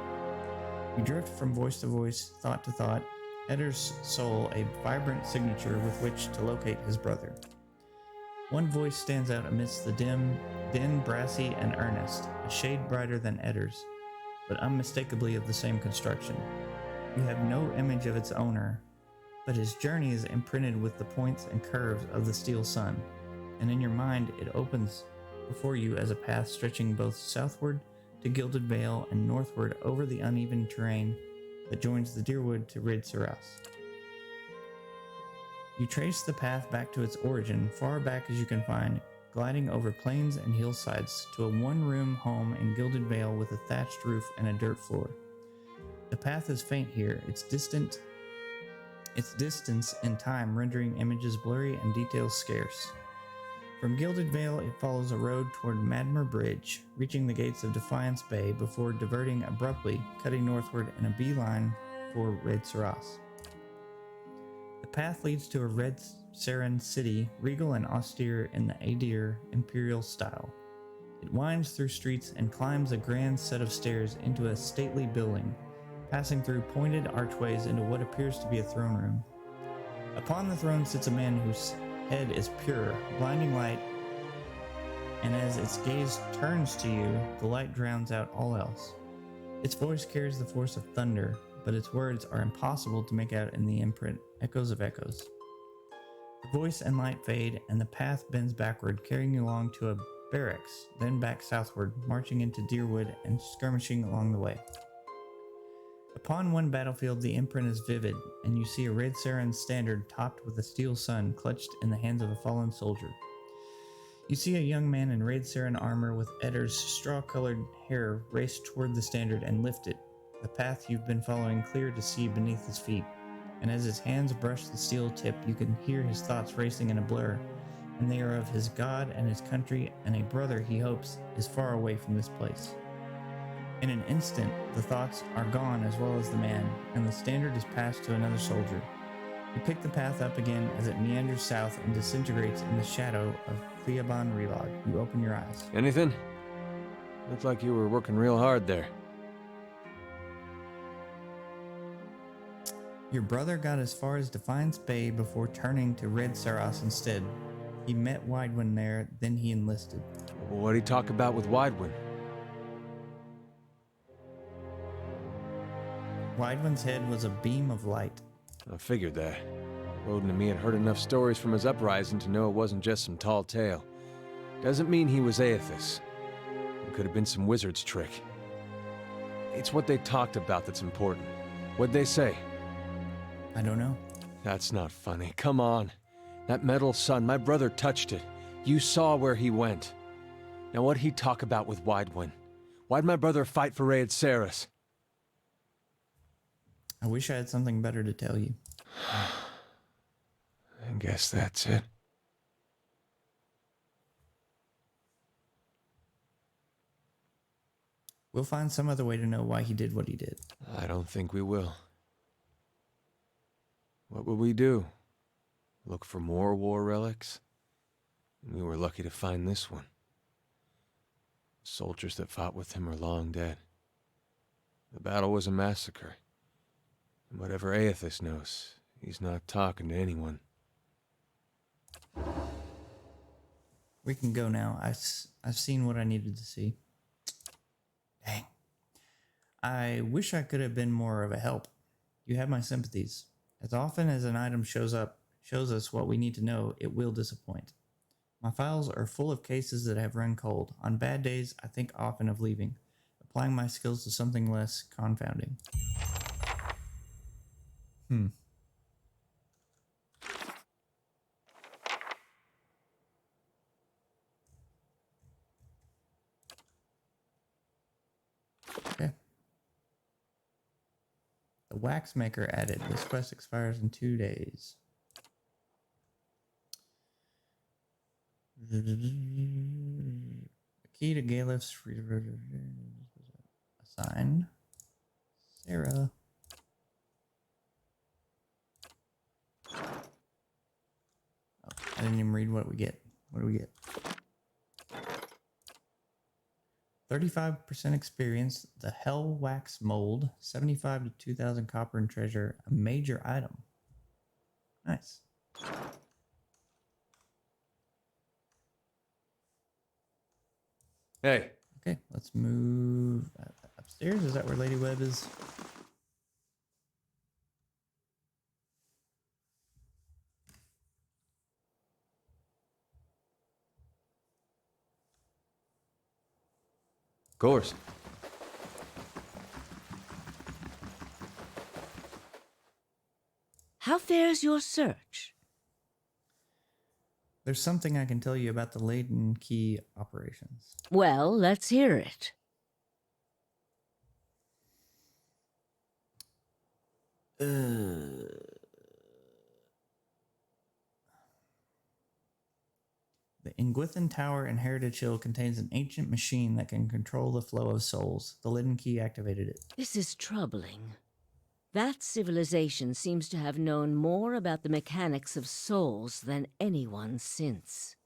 You drift from voice to voice, thought to thought, Eddar's soul a vibrant signature with which to locate his brother. One voice stands out amidst the din, brassy and earnest, a shade brighter than Eddar's, but unmistakably of the same construction. You have no image of its owner, but his journey is imprinted with the points and curves of the Steel Sun, and in your mind it opens before you as a path stretching both southward to Gilded Vale and northward over the uneven terrain that joins the Dyrwood to Red Ceres. You trace the path back to its origin, far back as you can find, gliding over plains and hillsides to a one-room home in Gilded Vale with a thatched roof and a dirt floor. The path is faint here, its distance in time rendering images blurry and details scarce. From Gilded Vale, it follows a road toward Madmer Bridge, reaching the gates of Defiance Bay before diverting abruptly, cutting northward in a beeline for Red Ceres. The path leads to a Red Seren city, regal and austere in the Aedir imperial style. It winds through streets and climbs a grand set of stairs into a stately building, passing through pointed archways into what appears to be a throne room. Upon the throne sits a man whose head is pure, blinding light, and as its gaze turns to you, the light drowns out all else. Its voice carries the force of thunder, but its words are impossible to make out in the imprint, echoes of echoes. The voice and light fade, and the path bends backward, carrying you along to a barracks, then back southward, marching into Dyrwood and skirmishing along the way. Upon one battlefield, the imprint is vivid, and you see a red Saren standard topped with a steel sun clutched in the hands of a fallen soldier. You see a young man in red Saren armor with Eddar's straw-colored hair race toward the standard and lift it, the path you've been following clear to see beneath his feet. And as his hands brush the steel tip, you can hear his thoughts racing in a blur, and they are of his god and his country and a brother he hopes is far away from this place. In an instant, the thoughts are gone as well as the man, and the standard is passed to another soldier. You pick the path up again as it meanders south and disintegrates in the shadow of Theoban Relog. You open your eyes. Anything? Looked like you were working real hard there. Your brother got as far as Defiance Bay before turning to Red Saros instead. He met Widewind there, then he enlisted. What'd he talk about with Widewind? Widewind's head was a beam of light. I figured that. Roden and me had heard enough stories from his uprising to know it wasn't just some tall tale. Doesn't mean he was Aethys. It could have been some wizard's trick. It's what they talked about that's important. What'd they say? I don't know. That's not funny. Come on. That metal sun, my brother touched it. You saw where he went. Now what'd he talk about with Widewind? Why'd my brother fight for Raed Saris? I wish I had something better to tell you. I guess that's it. We'll find some other way to know why he did what he did. I don't think we will. What would we do? Look for more war relics? We were lucky to find this one. Soldiers that fought with him are long dead. The battle was a massacre. And whatever Aethys knows, he's not talking to anyone. We can go now. I've seen what I needed to see. Dang. I wish I could have been more of a help. You have my sympathies. As often as an item shows us what we need to know, it will disappoint. My files are full of cases that have run cold. On bad days, I think often of leaving, applying my skills to something less confounding. Okay. The wax maker added. This quest expires in 2 days. The key to Galif's free assign Sarah. Oh, I didn't even read what we get. What do we get? 35% experience, the Hell Wax Mold, 75 to 2,000 copper and treasure, a major item. Nice. Hey. Okay, let's move upstairs. Is that where Lady Webb is? Of course. How fares your search? There's something I can tell you about the Laden Key operations. Well, let's hear it. The Ingwithan Tower in Heritage Hill contains an ancient machine that can control the flow of souls. The Laden Key activated it. This is troubling. That civilization seems to have known more about the mechanics of souls than anyone since.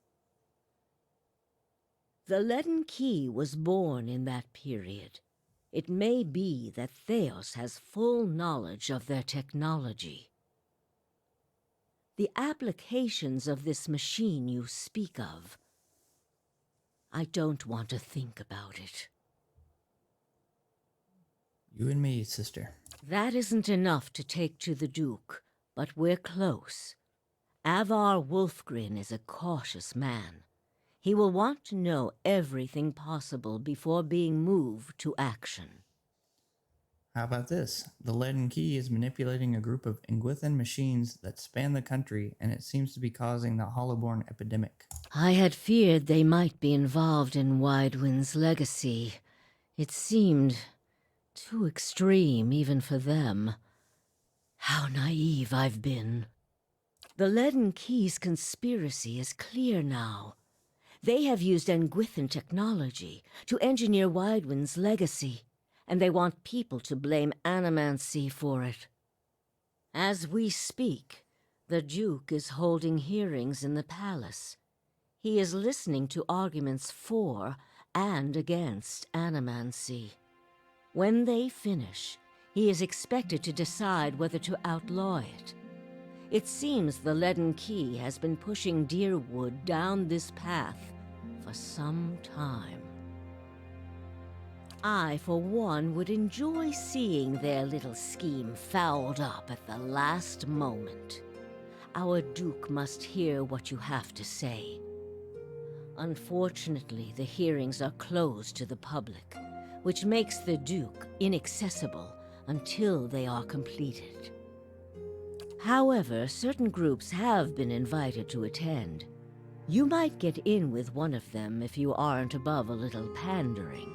The Leaden Key was born in that period. It may be that Theos has full knowledge of their technology. The applications of this machine you speak of, I don't want to think about it. You and me, sister. That isn't enough to take to the Duke, but we're close. Avar Wolfgren is a cautious man. He will want to know everything possible before being moved to action. How about this? The Leaden Key is manipulating a group of Ingwithan machines that span the country, and it seems to be causing the Hollowborn epidemic. I had feared they might be involved in Widewind's legacy. It seemed too extreme even for them. How naive I've been. The Leaden Key's conspiracy is clear now. They have used Engwithan technology to engineer Widewind's legacy, and they want people to blame Animancy for it. As we speak, the Duke is holding hearings in the palace. He is listening to arguments for and against Animancy. When they finish, he is expected to decide whether to outlaw it. It seems the Leaden Key has been pushing Deerwood down this path for some time. I, for one, would enjoy seeing their little scheme fouled up at the last moment. Our Duke must hear what you have to say. Unfortunately, the hearings are closed to the public, which makes the Duke inaccessible until they are completed. However, certain groups have been invited to attend. You might get in with one of them if you aren't above a little pandering.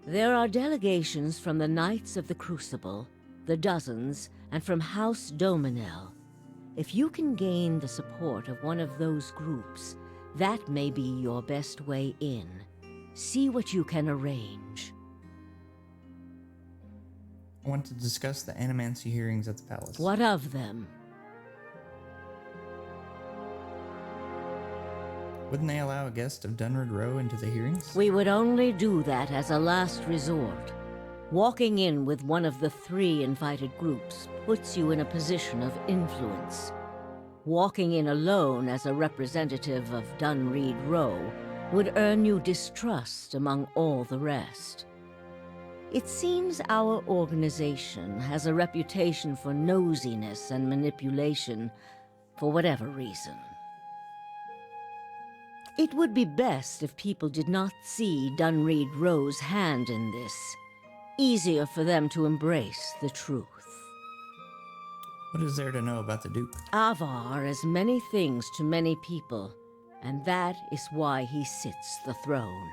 There are delegations from the Knights of the Crucible, the Dozens, and from House Dominel. If you can gain the support of one of those groups, that may be your best way in. See what you can arrange. I want to discuss the Animancy hearings at the palace. What of them? Wouldn't they allow a guest of Dunrid Row into the hearings? We would only do that as a last resort. Walking in with one of the 3 invited groups puts you in a position of influence. Walking in alone as a representative of Dunreed Row would earn you distrust among all the rest. It seems our organization has a reputation for nosiness and manipulation for whatever reason. It would be best if people did not see Dunreed Row's hand in this. Easier for them to embrace the truth. What is there to know about the Duke? Avar is many things to many people, and that is why he sits the throne.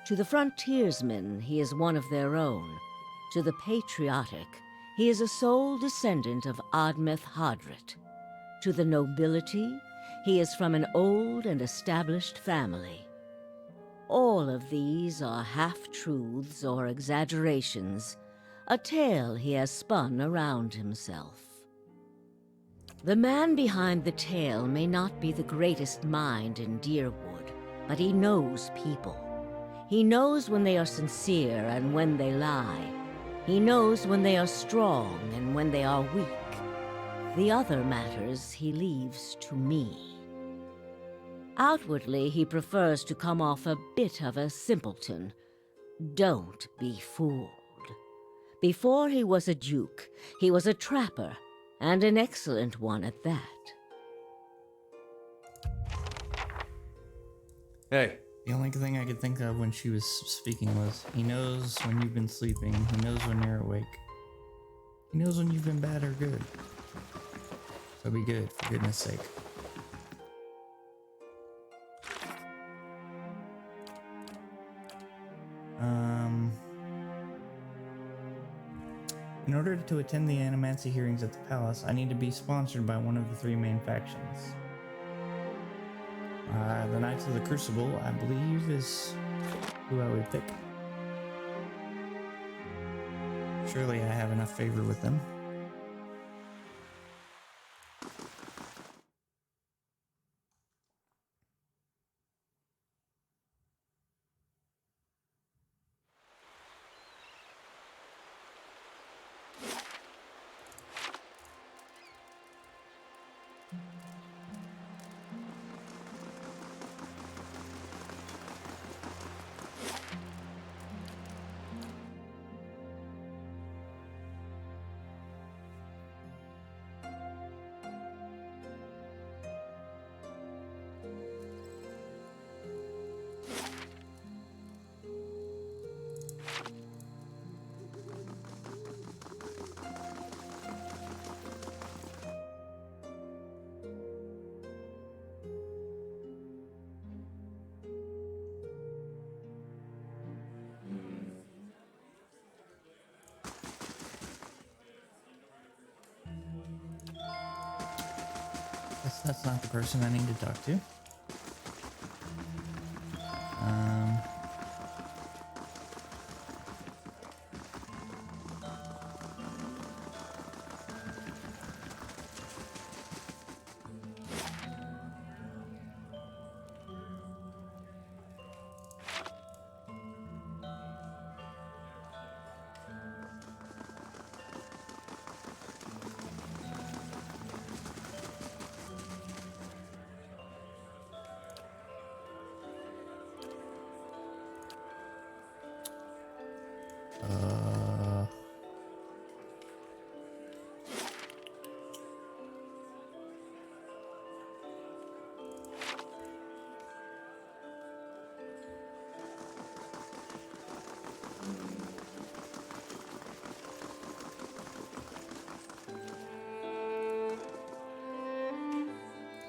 To the frontiersmen, he is one of their own. To the patriotic, he is a sole descendant of Admeth Hadrit. To the nobility, he is from an old and established family. All of these are half-truths or exaggerations, a tale he has spun around himself. The man behind the tale may not be the greatest mind in Deerwood, but he knows people. He knows when they are sincere and when they lie. He knows when they are strong and when they are weak. The other matters he leaves to me. Outwardly, he prefers to come off a bit of a simpleton. Don't be fooled. Before he was a duke, he was a trapper, and an excellent one at that. Hey, The only thing I could think of when she was speaking was, he knows when you've been sleeping, he knows when you're awake. He knows when you've been bad or good. So be good, for goodness sake. In order to attend the Animancy hearings at the palace, I need to be sponsored by one of the 3 main factions. The Knights of the Crucible, I believe, is who I would pick. Surely I have enough favor with them. That's not the person I need to talk to.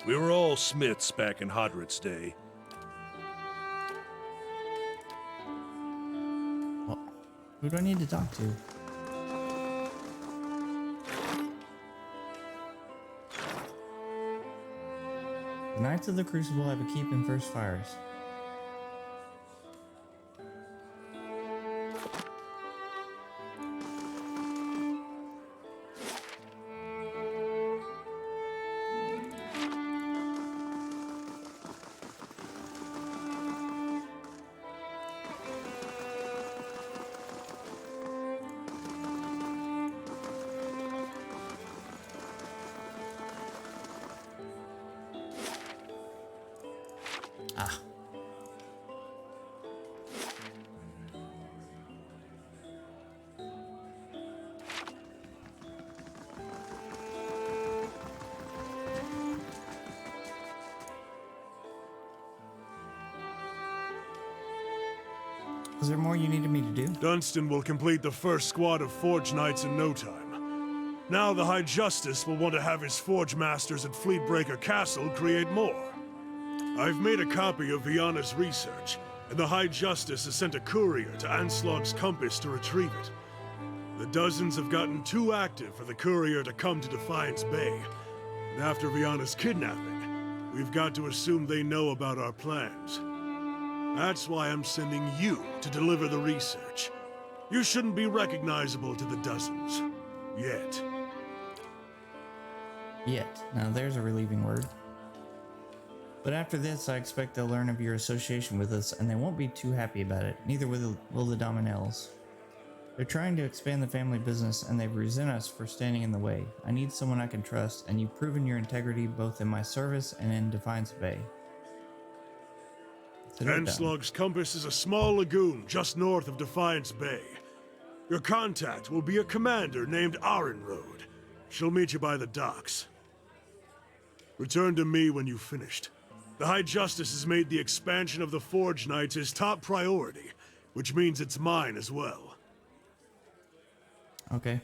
We were all smiths back in Hodred's day. Well, who do I need to talk to? The Knights of the Crucible have a keep in First Fires. Ah. Is there more you needed me to do? Dunstan will complete the first squad of Forge Knights in no time. Now the High Justice will want to have his Forge Masters at Fleetbreaker Castle create more. I've made a copy of Viana's research, and the High Justice has sent a courier to Anslog's Compass to retrieve it. The Dozens have gotten too active for the courier to come to Defiance Bay, and after Viana's kidnapping, we've got to assume they know about our plans. That's why I'm sending you to deliver the research. You shouldn't be recognizable to the Dozens. Yet. Yet. Now there's a relieving word. But after this, I expect they'll learn of your association with us, and they won't be too happy about it. Neither will the Dominells. They're trying to expand the family business, and they resent us for standing in the way. I need someone I can trust, and you've proven your integrity both in my service and in Defiance Bay. Anslog's Compass is a small lagoon just north of Defiance Bay. Your contact will be a commander named Arenroad. She'll meet you by the docks. Return to me when you've finished. The High Justice has made the expansion of the Forge Knights his top priority, which means it's mine as well. Okay.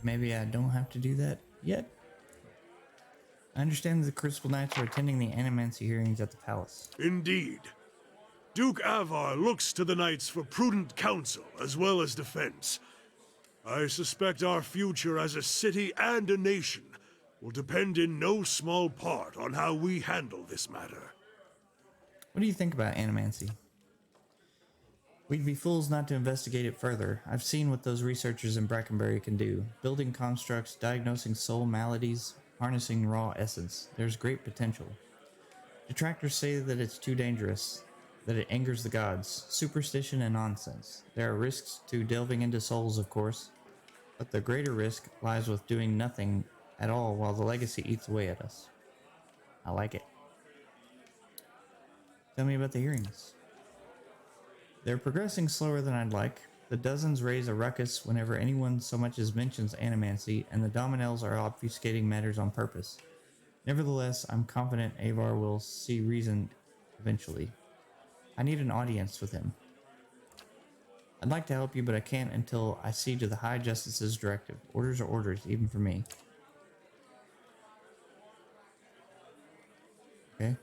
Maybe I don't have to do that yet. I understand that the Crucible Knights are attending the Animancy hearings at the palace. Indeed. Duke Avar looks to the Knights for prudent counsel as well as defense. I suspect our future as a city and a nation will depend in no small part on how we handle this matter. What do you think about Animancy? We'd be fools not to investigate it further. I've seen what those researchers in Brackenbury can do. Building constructs, diagnosing soul maladies, harnessing raw essence. There's great potential. Detractors say that it's too dangerous, that it angers the gods, superstition and nonsense. There are risks to delving into souls, of course, but the greater risk lies with doing nothing at all while the legacy eats away at us. I like it. Tell me about the hearings. They're progressing slower than I'd like. The Dozens raise a ruckus whenever anyone so much as mentions Animancy, and the Dominells are obfuscating matters on purpose. Nevertheless, I'm confident Avar will see reason eventually. I need an audience with him. I'd like to help you, but I can't until I see to the High Justice's directive. Orders are orders, even for me. Okay.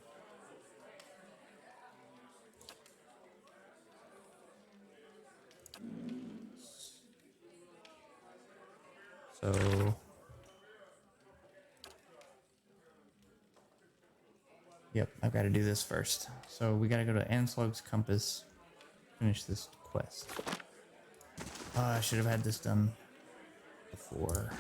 So Yep, I've got to do this first. So we got to go to Anslog's Compass, finish this quest. I should have had this done before.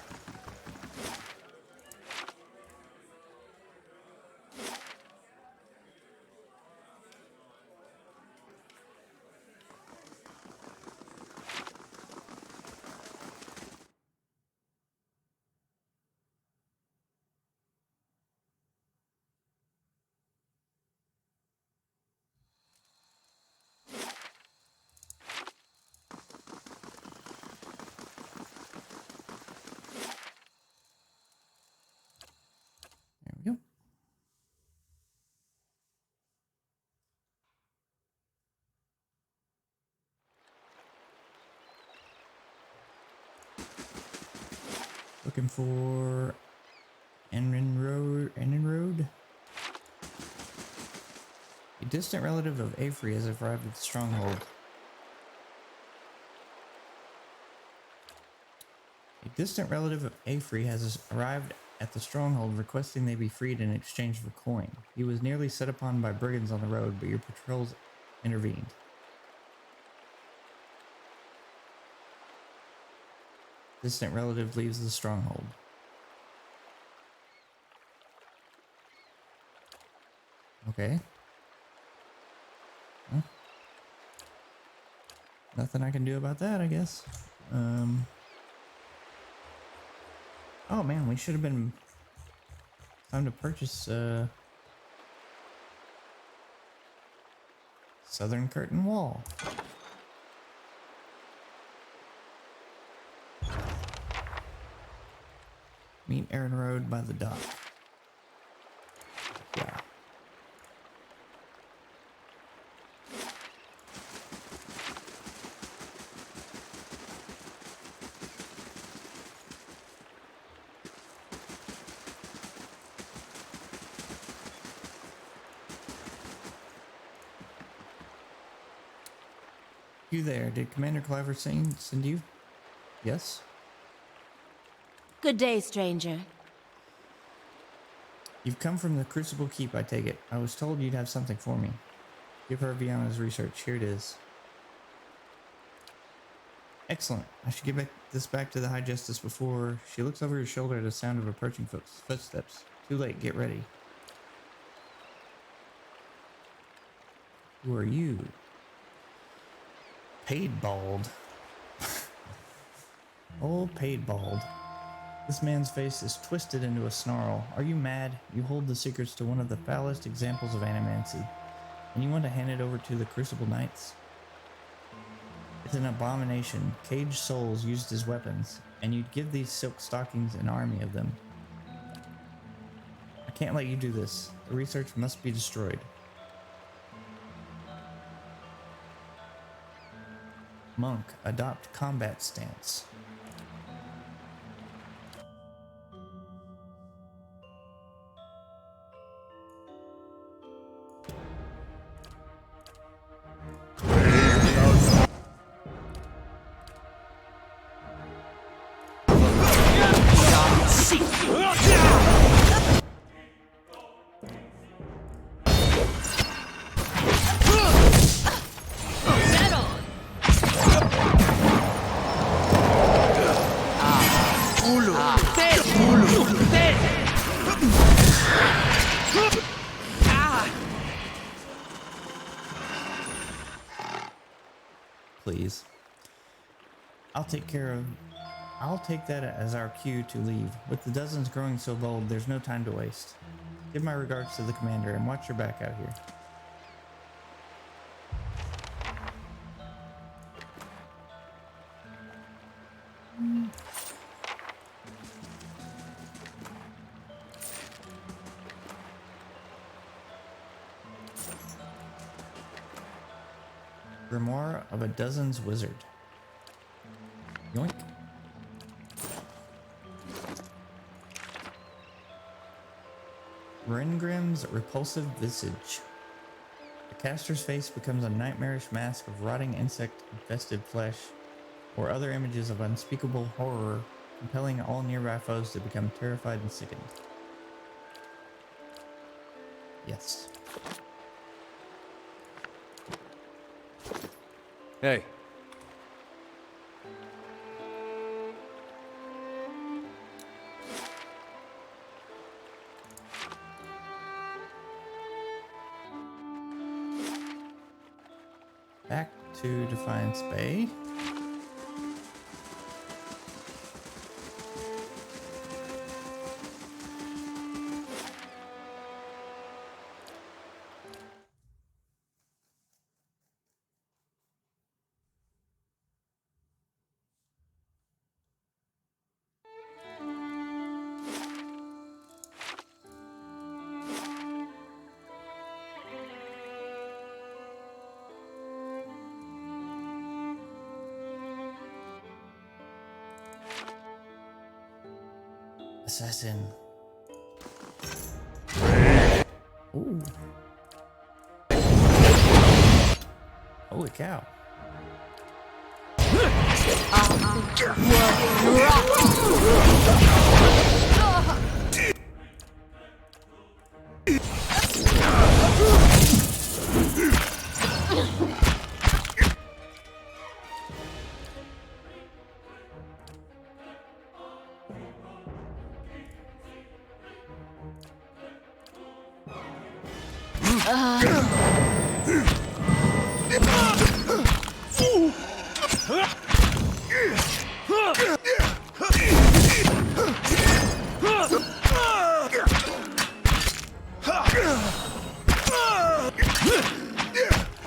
There we go. Looking for Enin Road. A distant relative of Avery has arrived at the stronghold. A distant relative of Avery has arrived at the stronghold requesting they be freed in exchange for coin. He was nearly set upon by brigands on the road, but your patrols intervened. Distant relative leaves the stronghold. Okay. Well, nothing I can do about that, I guess. Oh man, we should have been time to purchase Southern Curtain Wall. Meet Aaron Road by the dock. Yeah. You there? Did Commander Cliver send you? Yes? Good day, stranger. You've come from the Crucible Keep, I take it. I was told you'd have something for me. Give her Viana's research. Here it is. Excellent. I should give this back to the High Justice before she looks over her shoulder at the sound of approaching footsteps. Too late. Get ready. Who are you? Paid Bald. Old Paid Bald. This man's face is twisted into a snarl. Are you mad? You hold the secrets to one of the foulest examples of animancy, and you want to hand it over to the Crucible Knights? It's an abomination. Caged souls used as weapons, and you'd give these silk stockings an army of them. I can't let you do this. The research must be destroyed. Monk, adopt combat stance. Please. I'll take that as our cue to leave. With the dozens growing so bold, there's no time to waste. Give my regards to the commander and watch your back out here. Grimoire of a Dozen's Wizard. Yoink. Rengrim's repulsive visage. The caster's face becomes a nightmarish mask of rotting insect-infested flesh or other images of unspeakable horror, compelling all nearby foes to become terrified and sickened. Yes. Hey. Back to Defiance Bay. Assassin. Ooh. Holy cow.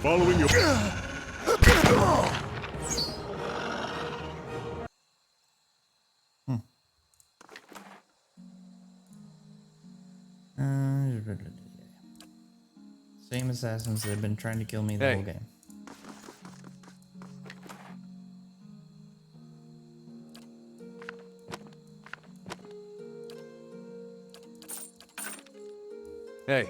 Following you. Same assassins that have been trying to kill me the Hey. whole game. Hey.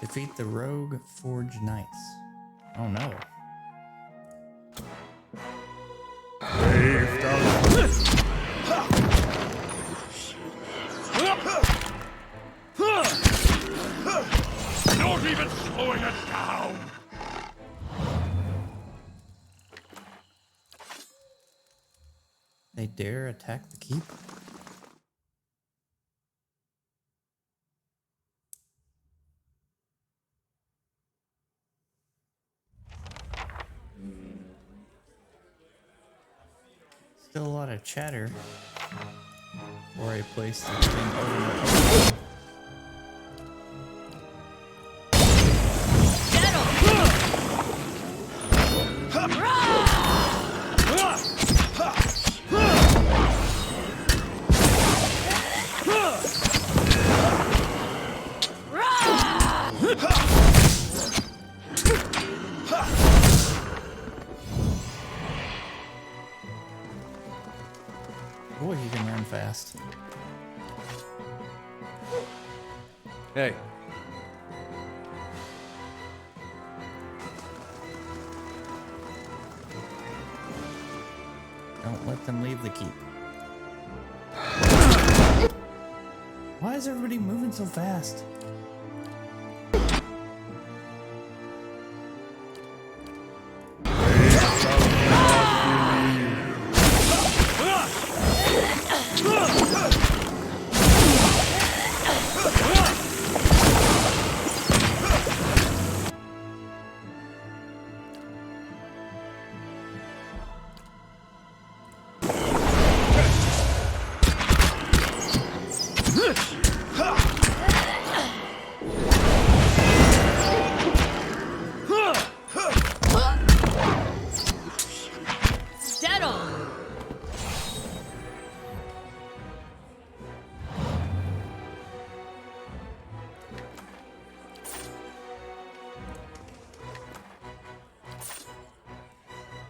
Defeat the Rogue Forge Knights. Oh no. Not even slowing it down! They dare attack the keep? Still a lot of chatter for a place that's been over. Boy, he can run fast. Hey. Don't let them leave the keep. Why is everybody moving so fast?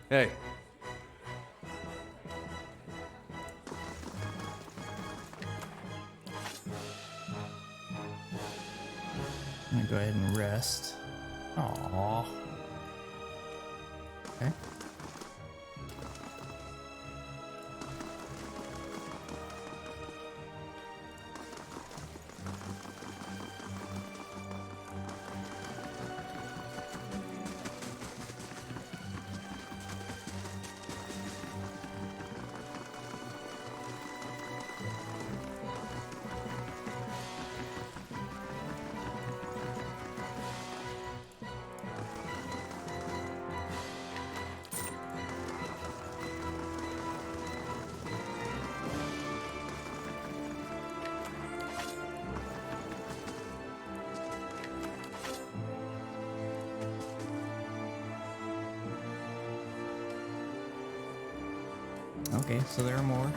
Hey, I'm gonna go ahead and rest. Aww. Okay. Okay, so there are more.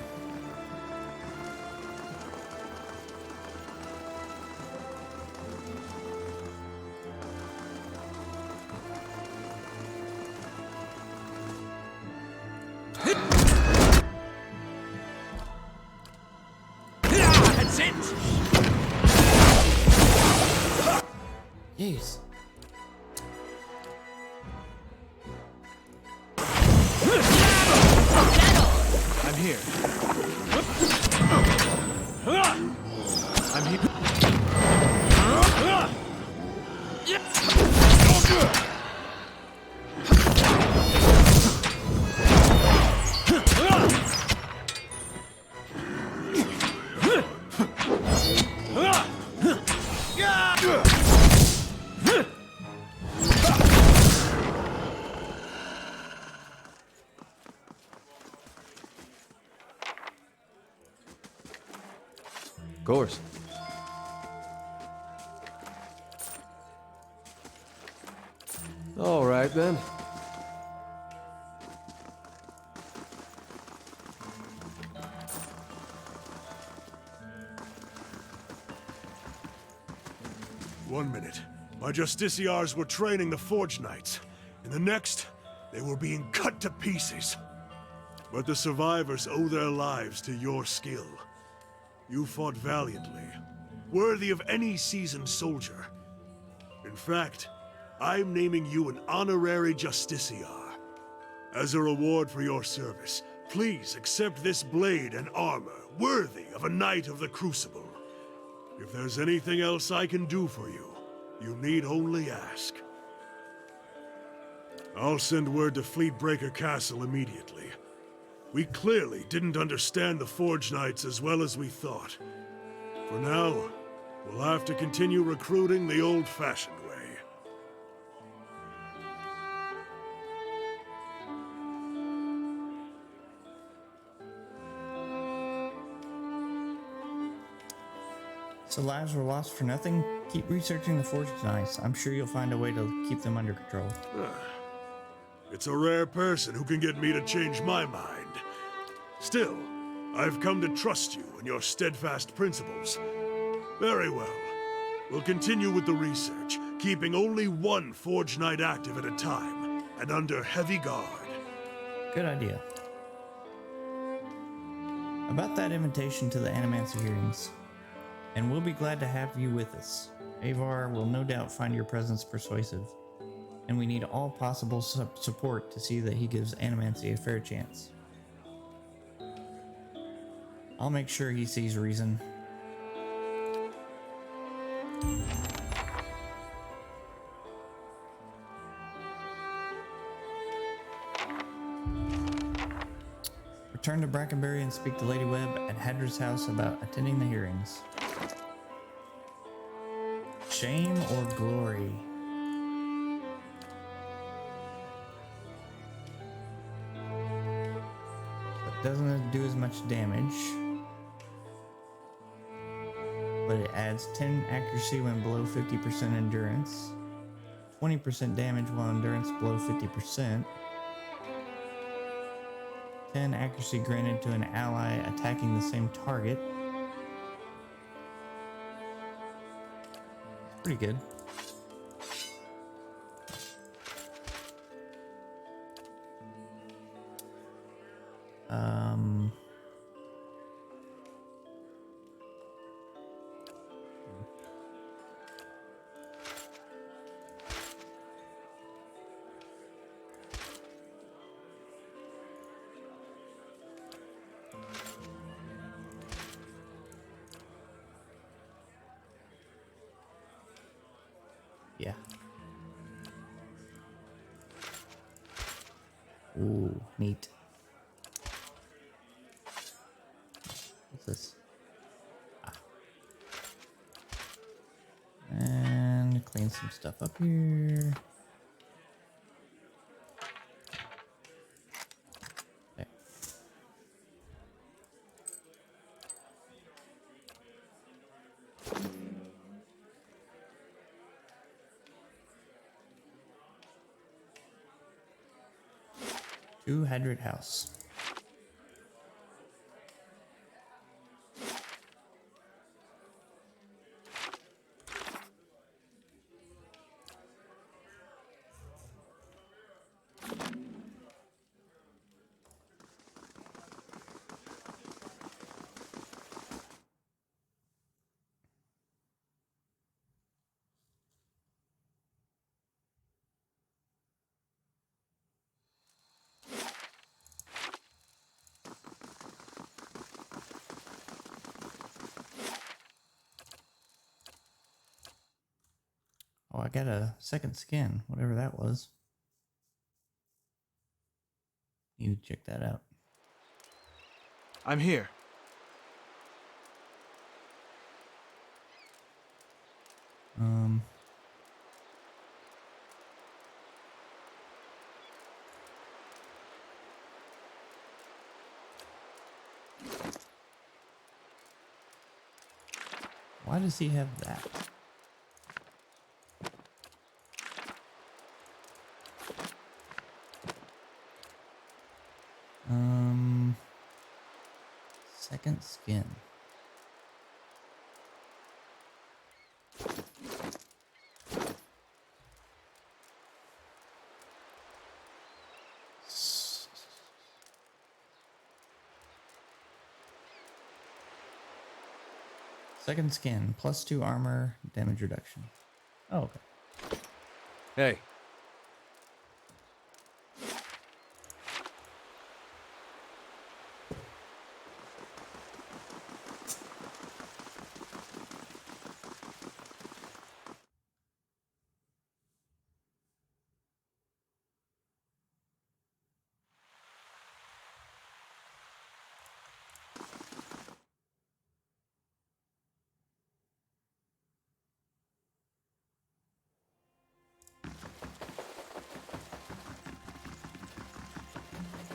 That's it! Jeez. I'm here. I'm here. of course. All right, then. One minute, my Justiciars were training the Forge Knights. In the next, they were being cut to pieces. But the survivors owe their lives to your skill. You fought valiantly, worthy of any seasoned soldier. In fact, I'm naming you an honorary Justiciar. As a reward for your service, please accept this blade and armor, worthy of a Knight of the Crucible. If there's anything else I can do for you, you need only ask. I'll send word to Fleetbreaker Castle immediately. We clearly didn't understand the Forge Knights as well as we thought. For now, we'll have to continue recruiting the old-fashioned way. So lives were lost for nothing? Keep researching the Forged Knights. I'm sure you'll find a way to keep them under control. It's a rare person who can get me to change my mind. Still, I've come to trust you and your steadfast principles. Very well. We'll continue with the research, keeping only one Forge Knight active at a time, and under heavy guard. Good idea. About that invitation to the Animancer hearings, and we'll be glad to have you with us. Avar will no doubt find your presence persuasive, and we need all possible support to see that he gives Animancy a fair chance. I'll make sure he sees reason. Return to Brackenbury and speak to Lady Webb at Hadra's house about attending the hearings. Shame or glory? It doesn't do as much damage, but it adds 10 accuracy when below 50% endurance, 20% damage while endurance below 50%, 10 accuracy granted to an ally attacking the same target. Pretty good. Um. Yeah. Ooh, neat. What's this? Ah. And clean some stuff up here. There. Two-Hundred House. Oh, I got a second skin, whatever that was. Need to check that out. I'm here. Um. Why does he have that? Second skin. Second skin, +2 armor, damage reduction. Oh, okay. Hey.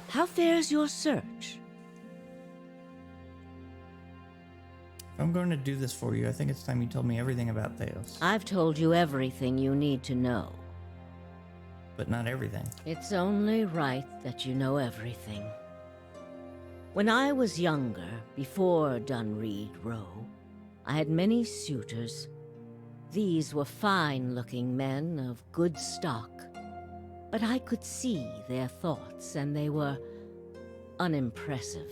How fares your search? If I'm going to do this for you, I think it's time you told me everything about Theos. I've told you everything you need to know. But not everything. It's only right that you know everything. When I was younger, before Dunreed Row, I had many suitors. These were fine-looking men of good stock. But I could see their thoughts, and they were unimpressive.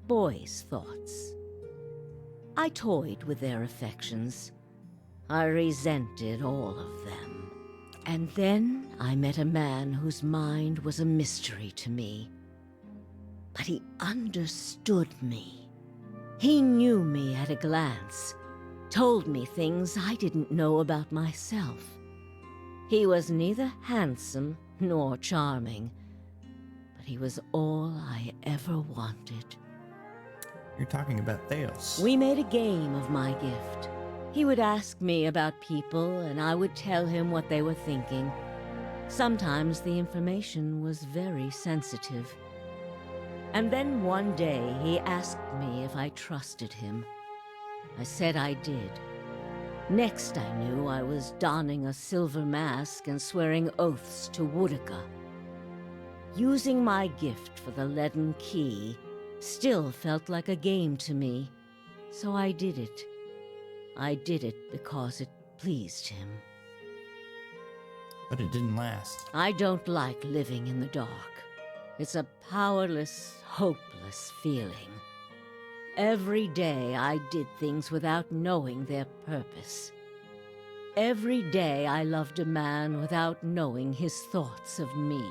Boys' thoughts. I toyed with their affections. I resented all of them. And then I met a man whose mind was a mystery to me. But he understood me. He knew me at a glance, told me things I didn't know about myself. He was neither handsome nor charming, but he was all I ever wanted. You're talking about Theos. We made a game of my gift. He would ask me about people, and I would tell him what they were thinking. Sometimes the information was very sensitive. And then one day he asked me if I trusted him. I said I did. Next I knew, I was donning a silver mask and swearing oaths to Woodica. Using my gift for the leaden key still felt like a game to me, so I did it. I did it because it pleased him. But it didn't last. I don't like living in the dark. It's a powerless, hopeless feeling. Every day I did things without knowing their purpose. Every day I loved a man without knowing his thoughts of me.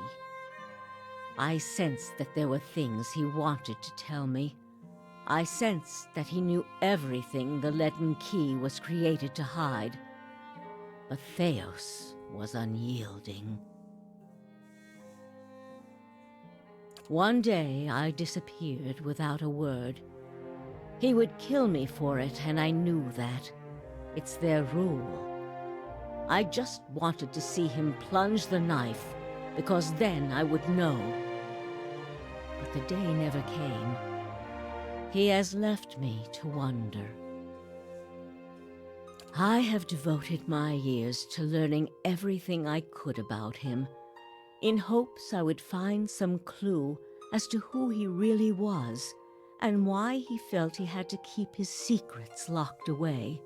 I sensed that there were things he wanted to tell me. I sensed that he knew everything the Leaden Key was created to hide. But Theos was unyielding. One day I disappeared without a word. He would kill me for it, and I knew that. It's their rule. I just wanted to see him plunge the knife, because then I would know. But the day never came. He has left me to wonder. I have devoted my years to learning everything I could about him, in hopes I would find some clue as to who he really was, and why he felt he had to keep his secrets locked away.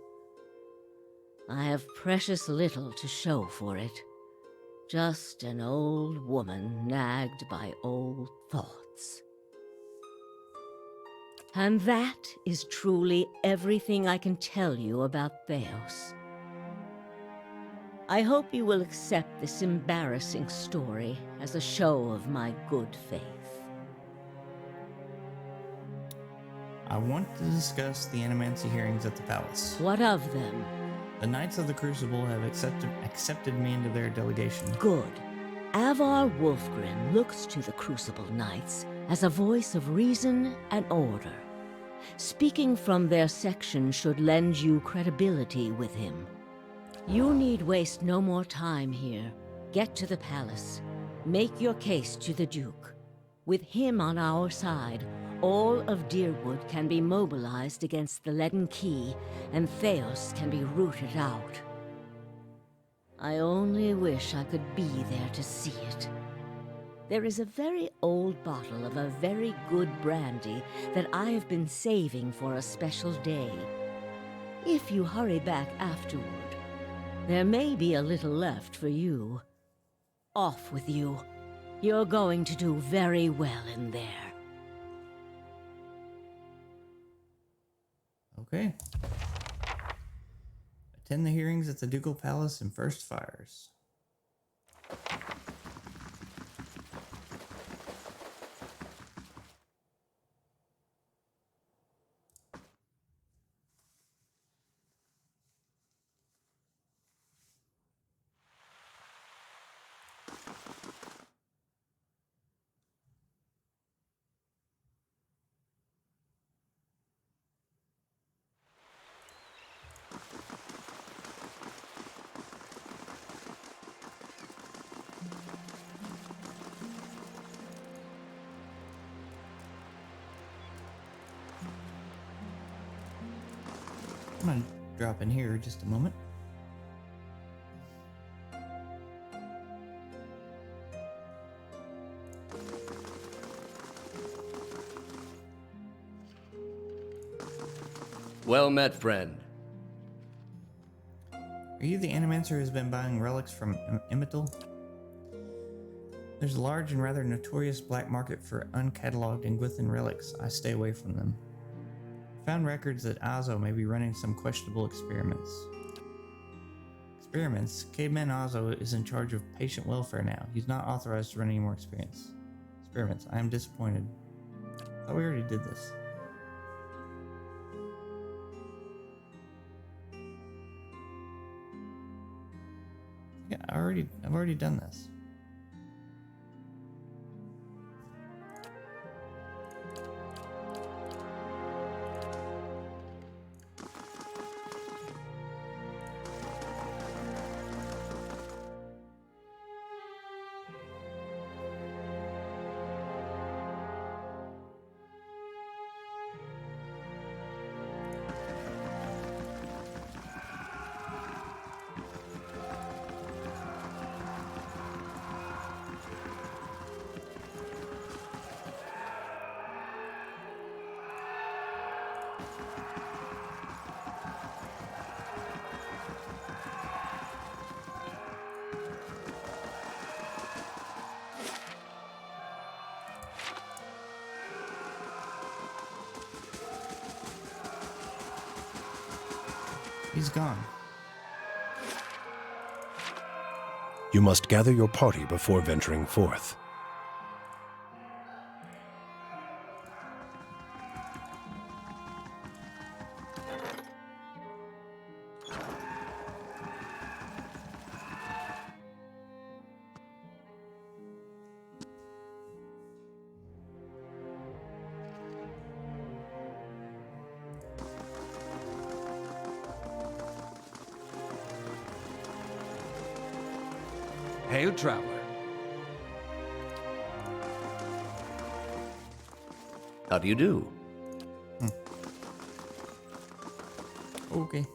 I have precious little to show for it. Just an old woman nagged by old thoughts. And that is truly everything I can tell you about Theos. I hope you will accept this embarrassing story as a show of my good faith. I want to discuss the Animancy hearings at the palace. What of them? The Knights of the Crucible have accepted me into their delegation. Good. Avar Wolfgren looks to the Crucible Knights as a voice of reason and order. Speaking from their section should lend you credibility with him. You need waste no more time here. Get to the palace. Make your case to the Duke. With him on our side, all of Dyrwood can be mobilized against the Leaden Key, and Theos can be rooted out. I only wish I could be there to see it. There is a very old bottle of a very good brandy that I have been saving for a special day. If you hurry back afterward, there may be a little left for you. Off with you. You're going to do very well in there. Okay. Attend the hearings at the Ducal Palace and First Fires. I'm gonna drop in here just a moment. Well met, friend. Are you the Animancer who's been buying relics from Imital? There's a large and rather notorious black market for uncatalogued Engwithan relics. I stay away from them. I found records that Azo may be running some questionable experiments. Experiments? Caveman Azo is in charge of patient welfare now. He's not authorized to run any more experiments. I am disappointed. I thought we already did this. Yeah, I've already done this. He's gone. You must gather your party before venturing forth. Hail, traveler. How do you do? Okay.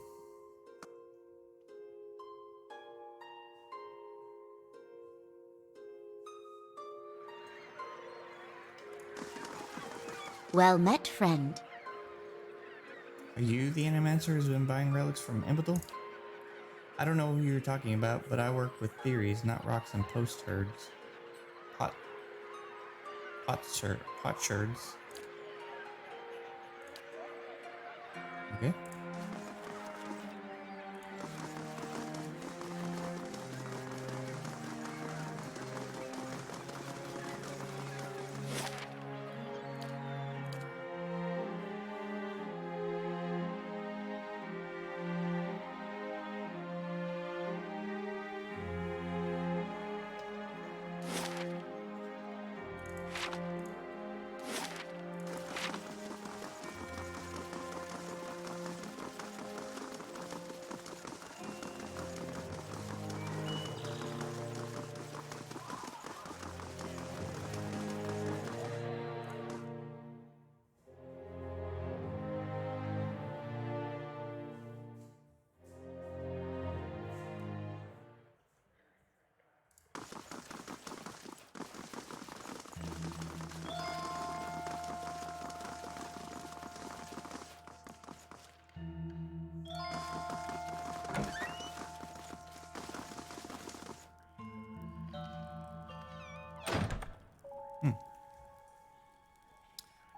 Well met, friend. Are you the Animancer who's been buying relics from Imbathil? I don't know who you're talking about, but I work with theories, not rocks and potsherds. Potsherds. Okay.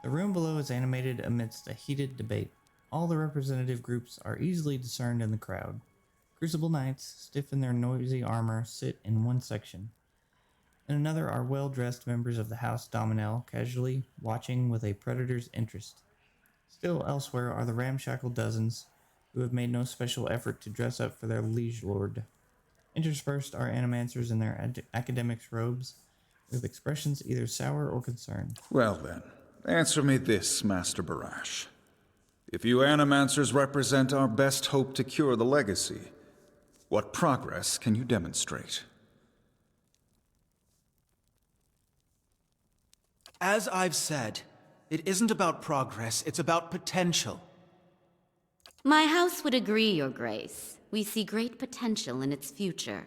The room below is animated amidst a heated debate. All the representative groups are easily discerned in the crowd. Crucible Knights, stiff in their noisy armor, sit in one section. In another are well-dressed members of the House Dominel, casually watching with a predator's interest. Still elsewhere are the ramshackle dozens, who have made no special effort to dress up for their liege lord. Interspersed are animancers in their academics' robes, with expressions either sour or concerned. Well then, answer me this, Master Barash. If you Animancers represent our best hope to cure the legacy, what progress can you demonstrate? As I've said, it isn't about progress, it's about potential. My house would agree, Your Grace. We see great potential in its future.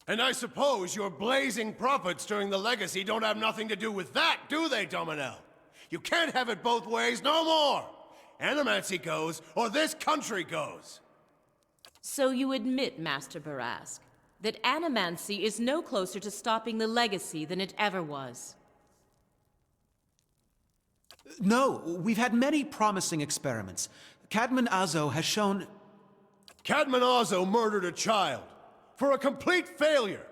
And I suppose your blazing profits during the legacy don't have nothing to do with that, do they, Dominel? You can't have it both ways no more! Animancy goes, or this country goes! So you admit, Master Barask, that Animancy is no closer to stopping the legacy than it ever was. No, we've had many promising experiments. Cadman Azo has shown... Cadman Azo murdered a child. For a complete failure.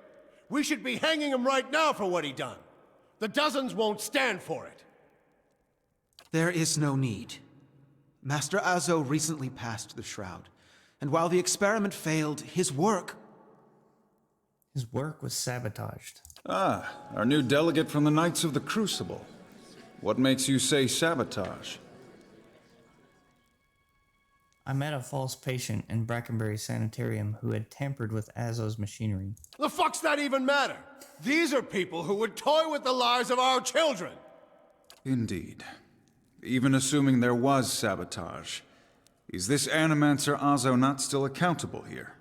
We should be hanging him right now for what he done. The dozens won't stand for it. There is no need. Master Azo recently passed the Shroud, and while the experiment failed, his work was sabotaged. Ah, our new delegate from the Knights of the Crucible. What makes you say sabotage? I met a false patient in Brackenbury Sanitarium who had tampered with Azo's machinery. The fuck's that even matter? These are people who would toy with the lives of our children. Indeed. Even assuming there was sabotage, is this Animancer Azo not still accountable here?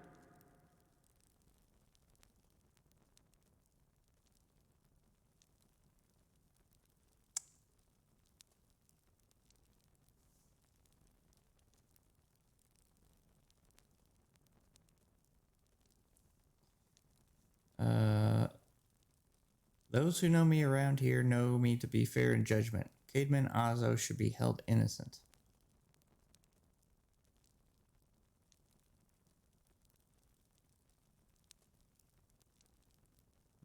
Those who know me around here know me to be fair in judgment. Cadman Azo should be held innocent.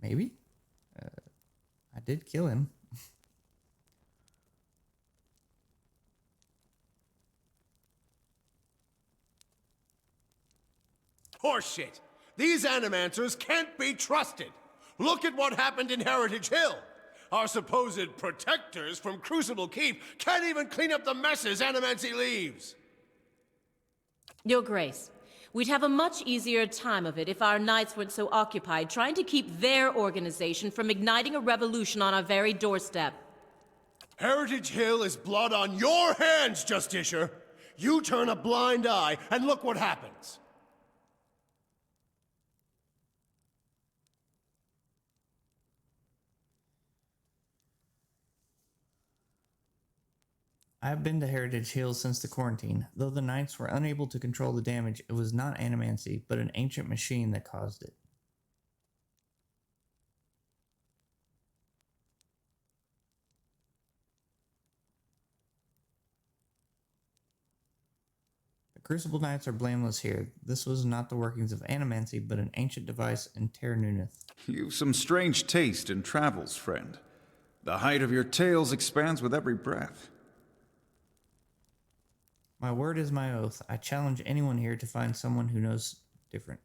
Maybe? I did kill him. Horseshit! These animancers can't be trusted! Look at what happened in Heritage Hill! Our supposed protectors from Crucible Keep can't even clean up the messes Animancy leaves! Your Grace, we'd have a much easier time of it if our knights weren't so occupied trying to keep their organization from igniting a revolution on our very doorstep. Heritage Hill is blood on your hands, Justiciar! You turn a blind eye, and look what happens! I've been to Heritage Hill since the quarantine. Though the knights were unable to control the damage, it was not Animancy, but an ancient machine that caused it. The Crucible Knights are blameless here. This was not the workings of Animancy, but an ancient device in Ter Nuneth. You've some strange taste in travels, friend. The height of your tales expands with every breath. My word is my oath. I challenge anyone here to find someone who knows different.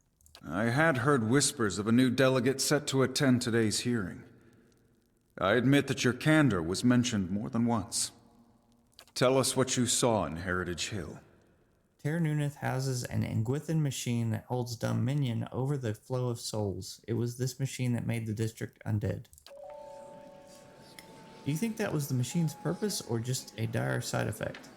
I had heard whispers of a new delegate set to attend today's hearing. I admit that your candor was mentioned more than once. Tell us what you saw in Heritage Hill. Ter Nuneth houses an Engwithan machine that holds dominion over the flow of souls. It was this machine that made the district undead. Do you think that was the machine's purpose or just a dire side effect?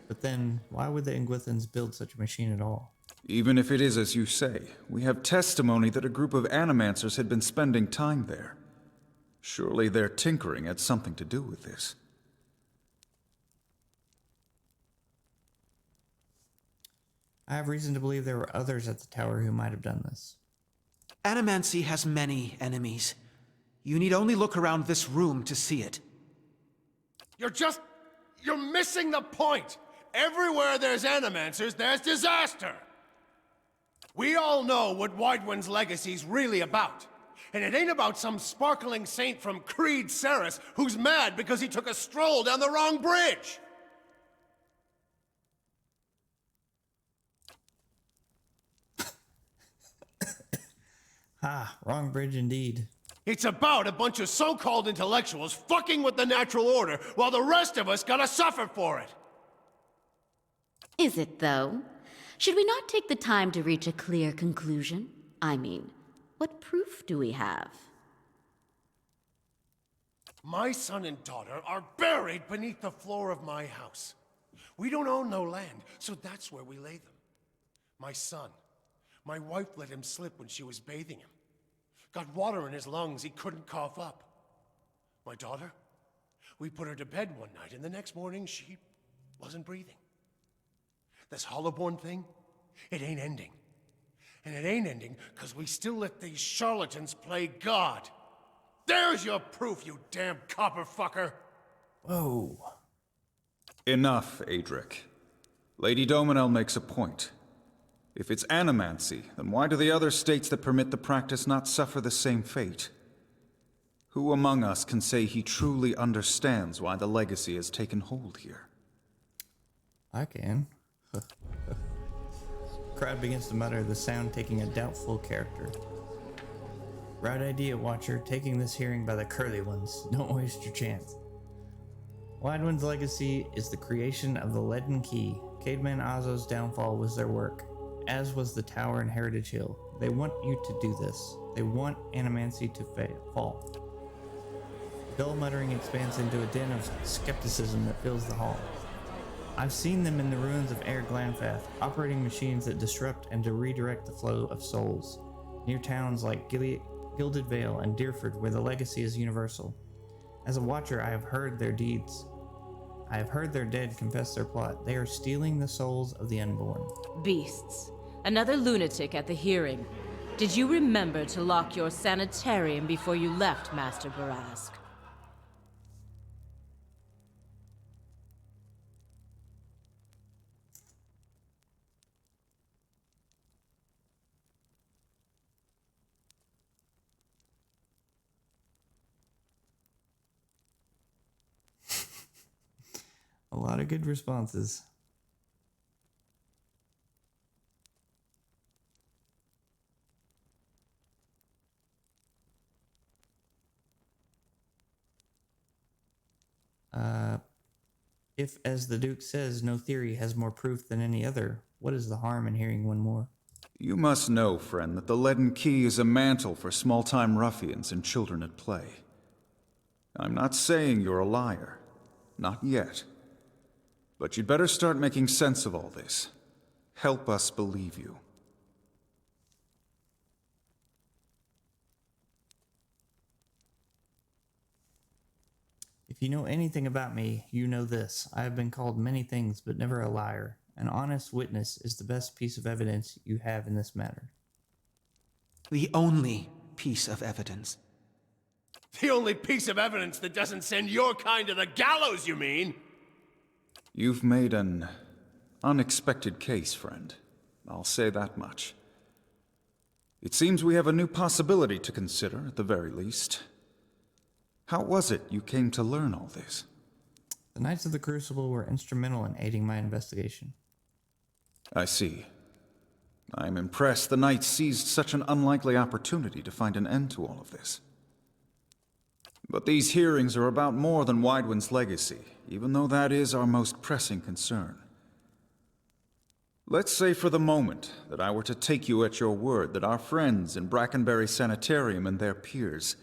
But then, why would the Engwithans build such a machine at all? Even if it is as you say, we have testimony that a group of animancers had been spending time there. Surely their tinkering had something to do with this. I have reason to believe there were others at the tower who might have done this. Animancy has many enemies. You need only look around this room to see it. You're missing the point! Everywhere there's animancers, there's disaster! We all know what Widewind's legacy's really about. And it ain't about some sparkling saint from Creed Ceres who's mad because he took a stroll down the wrong bridge! Wrong bridge indeed. It's about a bunch of so-called intellectuals fucking with the natural order while the rest of us gotta suffer for it! Is it, though? Should we not take the time to reach a clear conclusion? I mean, what proof do we have? My son and daughter are buried beneath the floor of my house. We don't own no land, so that's where we lay them. My son. My wife let him slip when she was bathing him. Got water in his lungs he couldn't cough up. My daughter? We put her to bed one night, and the next morning she wasn't breathing. This Hollowborn thing, it ain't ending. And it ain't ending because we still let these charlatans play God. There's your proof, you damn copper fucker! Whoa. Enough, Adric. Lady Dominel makes a point. If it's animancy, then why do the other states that permit the practice not suffer the same fate? Who among us can say he truly understands why the legacy has taken hold here? I can. Crowd begins to mutter, the sound taking a doubtful character. Right idea, Watcher. Taking this hearing by the curly ones. Don't waste your chance. Widewind's legacy is the creation of the Leaden Key. Caveman Azo's downfall was their work, as was the tower in Heritage Hill. They want you to do this. They want Animancy to fall. Dull muttering expands into a din of skepticism that fills the hall. I've seen them in the ruins of Air Glanfath, operating machines that disrupt and to redirect the flow of souls, near towns like Gilded Vale and Deerford, where the legacy is universal. As a watcher, I have heard their deeds. I have heard their dead confess their plot. They are stealing the souls of the unborn. Beasts. Another lunatic at the hearing. Did you remember to lock your sanitarium before you left, Master Barask? A lot of good responses. If, as the Duke says, no theory has more proof than any other, what is the harm in hearing one more? You must know, friend, that the Leaden Key is a mantle for small-time ruffians and children at play. I'm not saying you're a liar. Not yet. But you'd better start making sense of all this. Help us believe you. If you know anything about me, you know this. I have been called many things, but never a liar. An honest witness is the best piece of evidence you have in this matter. The only piece of evidence. The only piece of evidence that doesn't send your kind to the gallows, you mean? You've made an unexpected case, friend. I'll say that much. It seems we have a new possibility to consider, at the very least. How was it you came to learn all this? The Knights of the Crucible were instrumental in aiding my investigation. I see. I'm impressed the Knights seized such an unlikely opportunity to find an end to all of this. But these hearings are about more than Wydwin's legacy, even though that is our most pressing concern. Let's say for the moment that I were to take you at your word that our friends in Brackenbury Sanitarium and their peers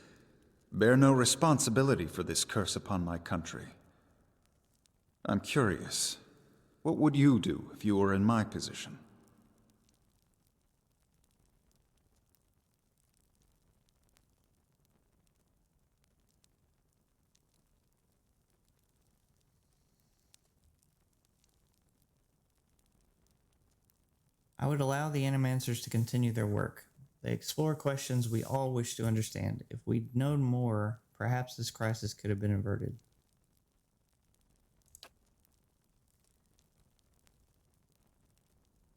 bear no responsibility for this curse upon my country. I'm curious, what would you do if you were in my position? I would allow the Animancers to continue their work. They explore questions we all wish to understand. If we'd known more, perhaps this crisis could have been averted.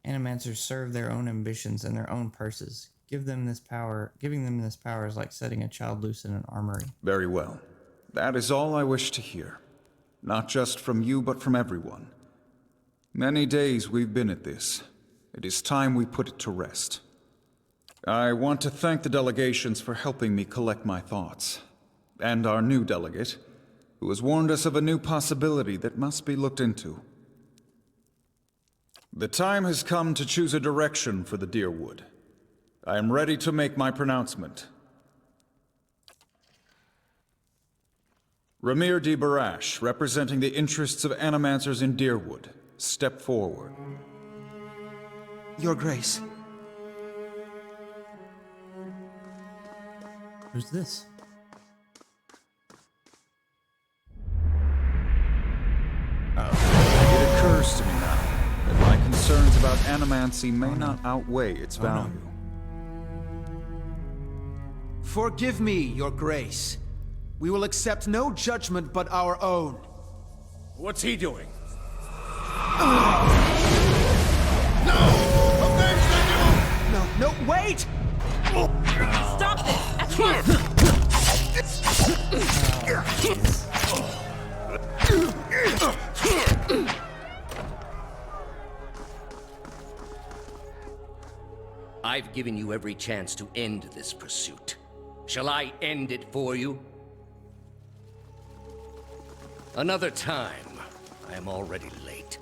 Animancers serve their own ambitions and their own purses. Giving them this power is like setting a child loose in an armory. Very well. That is all I wish to hear. Not just from you, but from everyone. Many days we've been at this. It is time we put it to rest. I want to thank the delegations for helping me collect my thoughts. And our new delegate, who has warned us of a new possibility that must be looked into. The time has come to choose a direction for the Deerwood. I am ready to make my pronouncement. Ramir D. Barash, representing the interests of Animancers in Deerwood, step forward. Your Grace. Who's this? It occurs to me now that my concerns about animancy may not outweigh its value. Forgive me, Your Grace. We will accept no judgment but our own. What's he doing? No, wait! Stop this! At once! I've given you every chance to end this pursuit. Shall I end it for you? Another time. I am already late.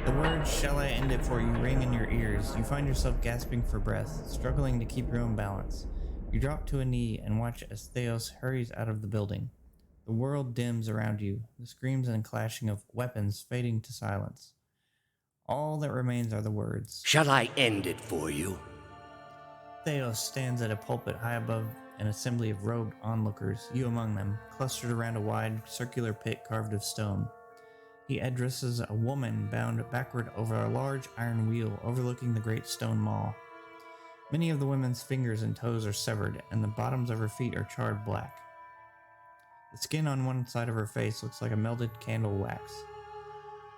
The words, "Shall I end it for you," ring in your ears. You find yourself gasping for breath, struggling to keep your own balance. You drop to a knee and watch as Theos hurries out of the building. The world dims around you, the screams and clashing of weapons fading to silence. All that remains are the words. Shall I end it for you? Theos stands at a pulpit high above an assembly of robed onlookers, you among them, clustered around a wide, circular pit carved of stone. He addresses a woman bound backward over a large iron wheel overlooking the great stone maw. Many of the woman's fingers and toes are severed, and the bottoms of her feet are charred black. The skin on one side of her face looks like a melted candle wax,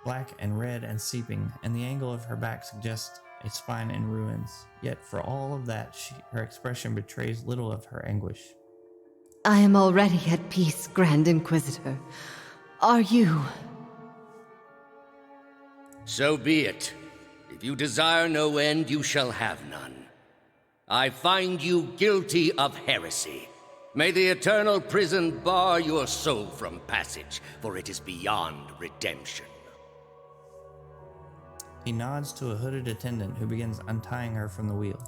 black and red and seeping, and the angle of her back suggests a spine in ruins. Yet for all of that, her expression betrays little of her anguish. I am already at peace, Grand Inquisitor. Are you? So be it. If you desire no end, you shall have none. I find you guilty of heresy. May the eternal prison bar your soul from passage, for it is beyond redemption. He nods to a hooded attendant who begins untying her from the wheel.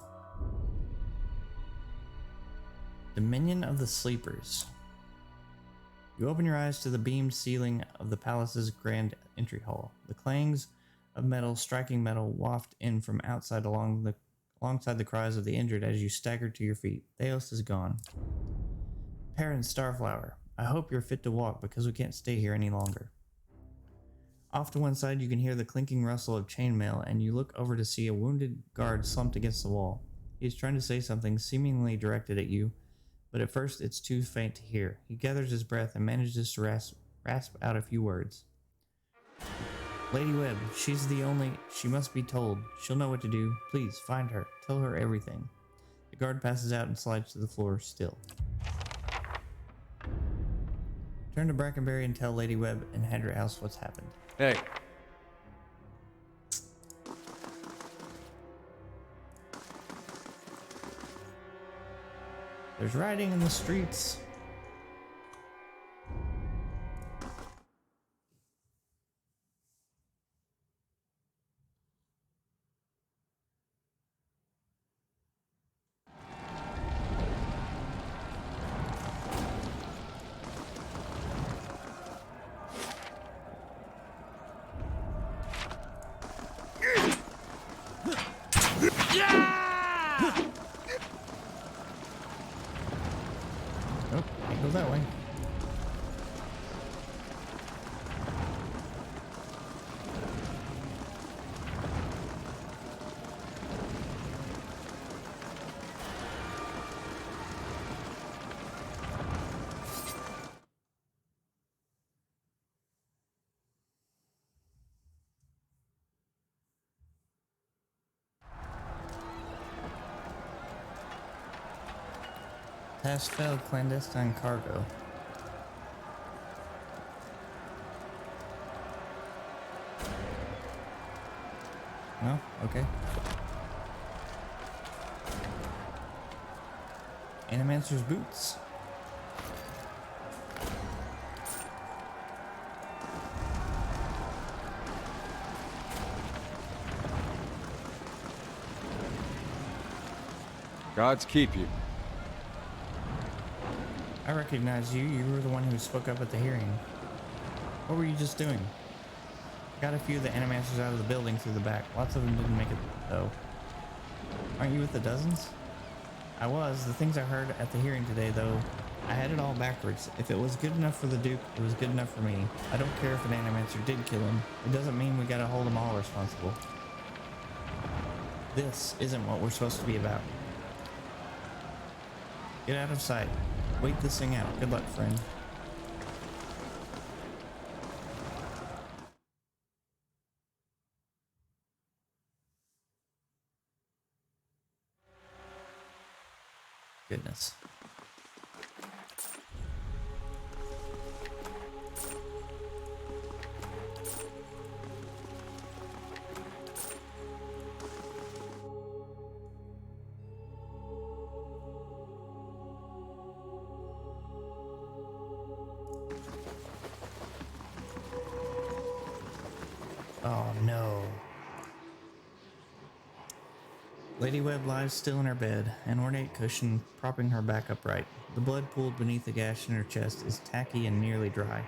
Dominion of the Sleepers. You open your eyes to the beamed ceiling of the palace's grand entry hall. The clangs of metal striking metal waft in from outside alongside the cries of the injured as you stagger to your feet. Theos is gone. Perrin Starflower, I hope you're fit to walk because we can't stay here any longer. Off to one side you can hear the clinking rustle of chainmail and you look over to see a wounded guard slumped against the wall. He is trying to say something seemingly directed at you, but at first it's too faint to hear. He gathers his breath and manages to rasp out a few words. Lady Webb, she must be told. She'll know what to do. Please, find her. Tell her everything. The guard passes out and slides to the floor, still. Turn to Brackenberry and tell Lady Webb and Hadriel what's happened. Hey. There's rioting in the streets. Nope, can't go that way. Task failed, clandestine cargo. Oh, okay. Animancer's boots. Gods keep you. I recognize you. You were the one who spoke up at the hearing. What were you just doing? Got a few of the Animancers out of the building through the back. Lots of them didn't make it, though. Aren't you with the dozens? I was. The things I heard at the hearing today, though, I had it all backwards. If it was good enough for the Duke, it was good enough for me. I don't care if an Animancer did kill him. It doesn't mean we gotta hold them all responsible. This isn't what we're supposed to be about. Get out of sight. Wait this thing out. Good luck, friend. Goodness. Oh no. Lady Webb lies still in her bed, an ornate cushion propping her back upright. The blood pooled beneath the gash in her chest is tacky and nearly dry.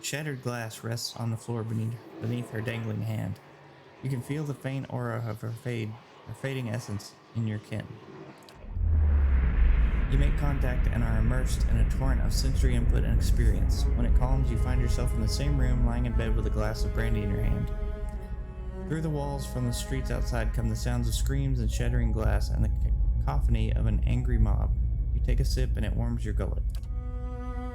Shattered glass rests on the floor beneath her dangling hand. You can feel the faint aura of her fading essence in your kin. You make contact and are immersed in a torrent of sensory input and experience. When it calms, you find yourself in the same room, lying in bed with a glass of brandy in your hand. Through the walls from the streets outside come the sounds of screams and shattering glass and the cacophony of an angry mob. You take a sip and it warms your gullet.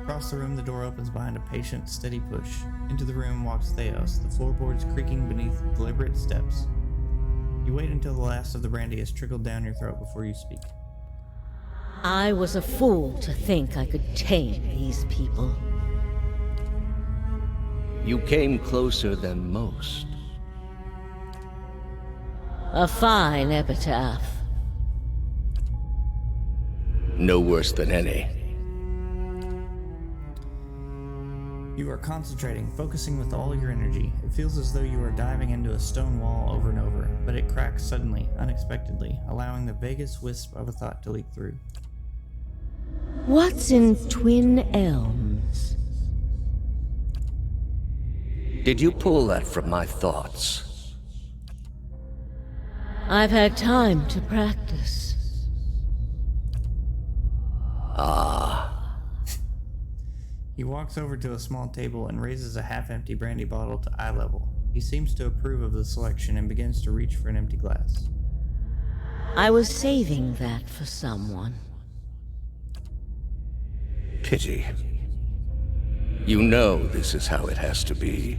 Across the room, the door opens behind a patient, steady push. Into the room walks Theos, the floorboards creaking beneath deliberate steps. You wait until the last of the brandy has trickled down your throat before you speak. I was a fool to think I could tame these people. You came closer than most. A fine epitaph. No worse than any. You are concentrating, focusing with all your energy. It feels as though you are diving into a stone wall over and over, but it cracks suddenly, unexpectedly, allowing the vaguest wisp of a thought to leak through. What's in Twin Elms? Did you pull that from my thoughts? I've had time to practice. Ah. He walks over to a small table and raises a half-empty brandy bottle to eye level. He seems to approve of the selection and begins to reach for an empty glass. I was saving that for someone. Pity. You know this is how it has to be.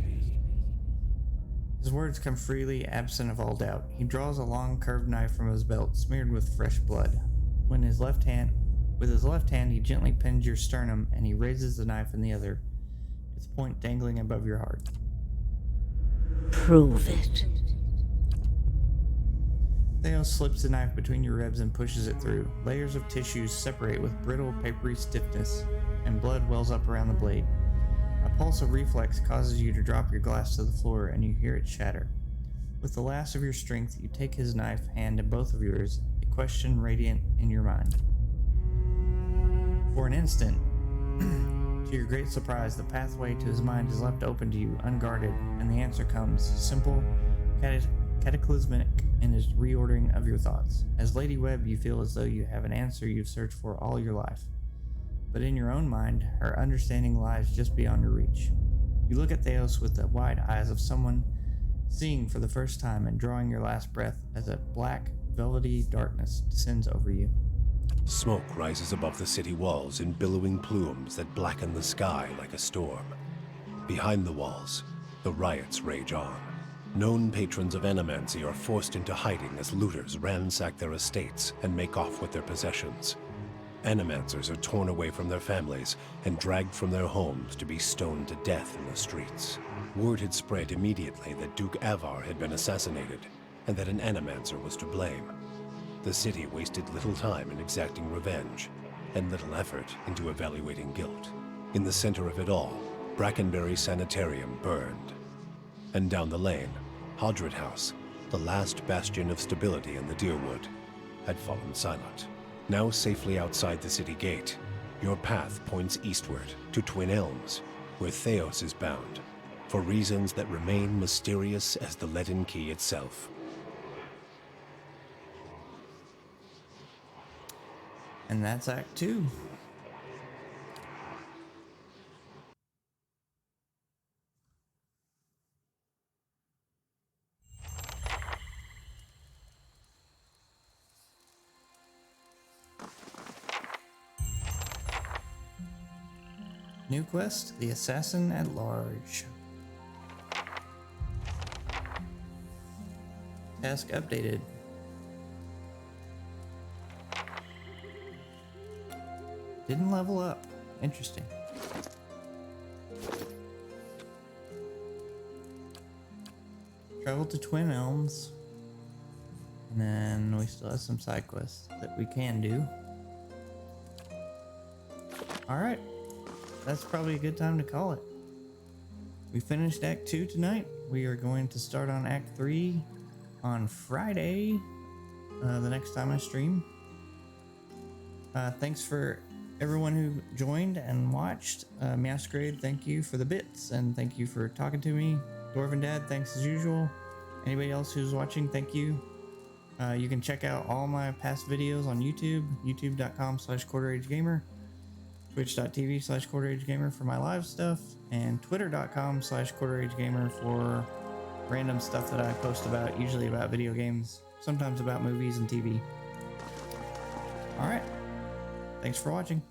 His words come freely, absent of all doubt. He draws a long, curved knife from his belt, smeared with fresh blood. With his left hand, he gently pins your sternum, and he raises the knife in the other, its point dangling above your heart. Prove it. Theos slips the knife between your ribs and pushes it through. Layers of tissues separate with brittle, papery stiffness, and blood wells up around the blade. A pulse of reflex causes you to drop your glass to the floor, and you hear it shatter. With the last of your strength, you take his knife hand in both of yours, a question radiant in your mind. For an instant, to your great surprise, the pathway to his mind is left open to you, unguarded, and the answer comes, simple, cataclysmic in its reordering of your thoughts. As Lady Webb, you feel as though you have an answer you've searched for all your life. But in your own mind, her understanding lies just beyond your reach. You look at Theos with the wide eyes of someone seeing for the first time and drawing your last breath as a black, velvety darkness descends over you. Smoke rises above the city walls in billowing plumes that blacken the sky like a storm. Behind the walls, the riots rage on. Known patrons of Animancy are forced into hiding as looters ransack their estates and make off with their possessions. Animancers are torn away from their families and dragged from their homes to be stoned to death in the streets. Word had spread immediately that Duke Avar had been assassinated, and that an Animancer was to blame. The city wasted little time in exacting revenge, and little effort into evaluating guilt. In the center of it all, Brackenberry Sanitarium burned. And down the lane, Hodred House, the last bastion of stability in the Deerwood, had fallen silent. Now safely outside the city gate, your path points eastward to Twin Elms, where Theos is bound, for reasons that remain mysterious as the Leaden Key itself. And that's Act 2. New quest, The Assassin at Large. Task updated. Didn't level up. Interesting. Travel to Twin Elms. And then we still have some side quests that we can do. Alright. That's probably a good time to call it. We finished Act 2 tonight. We are going to start on Act 3 on Friday, the next time I stream. Thanks for everyone who joined and watched. Masquerade, thank you for the bits, and thank you for talking to me. Dwarven Dad, thanks as usual. Anybody else who's watching, thank you. You can check out all my past videos on YouTube, youtube.com/quarteragegamer. Twitch.tv/quarteragegamer for my live stuff, and twitter.com/quarteragegamer for random stuff that I post about, usually about video games, sometimes about movies and TV. Alright, thanks for watching.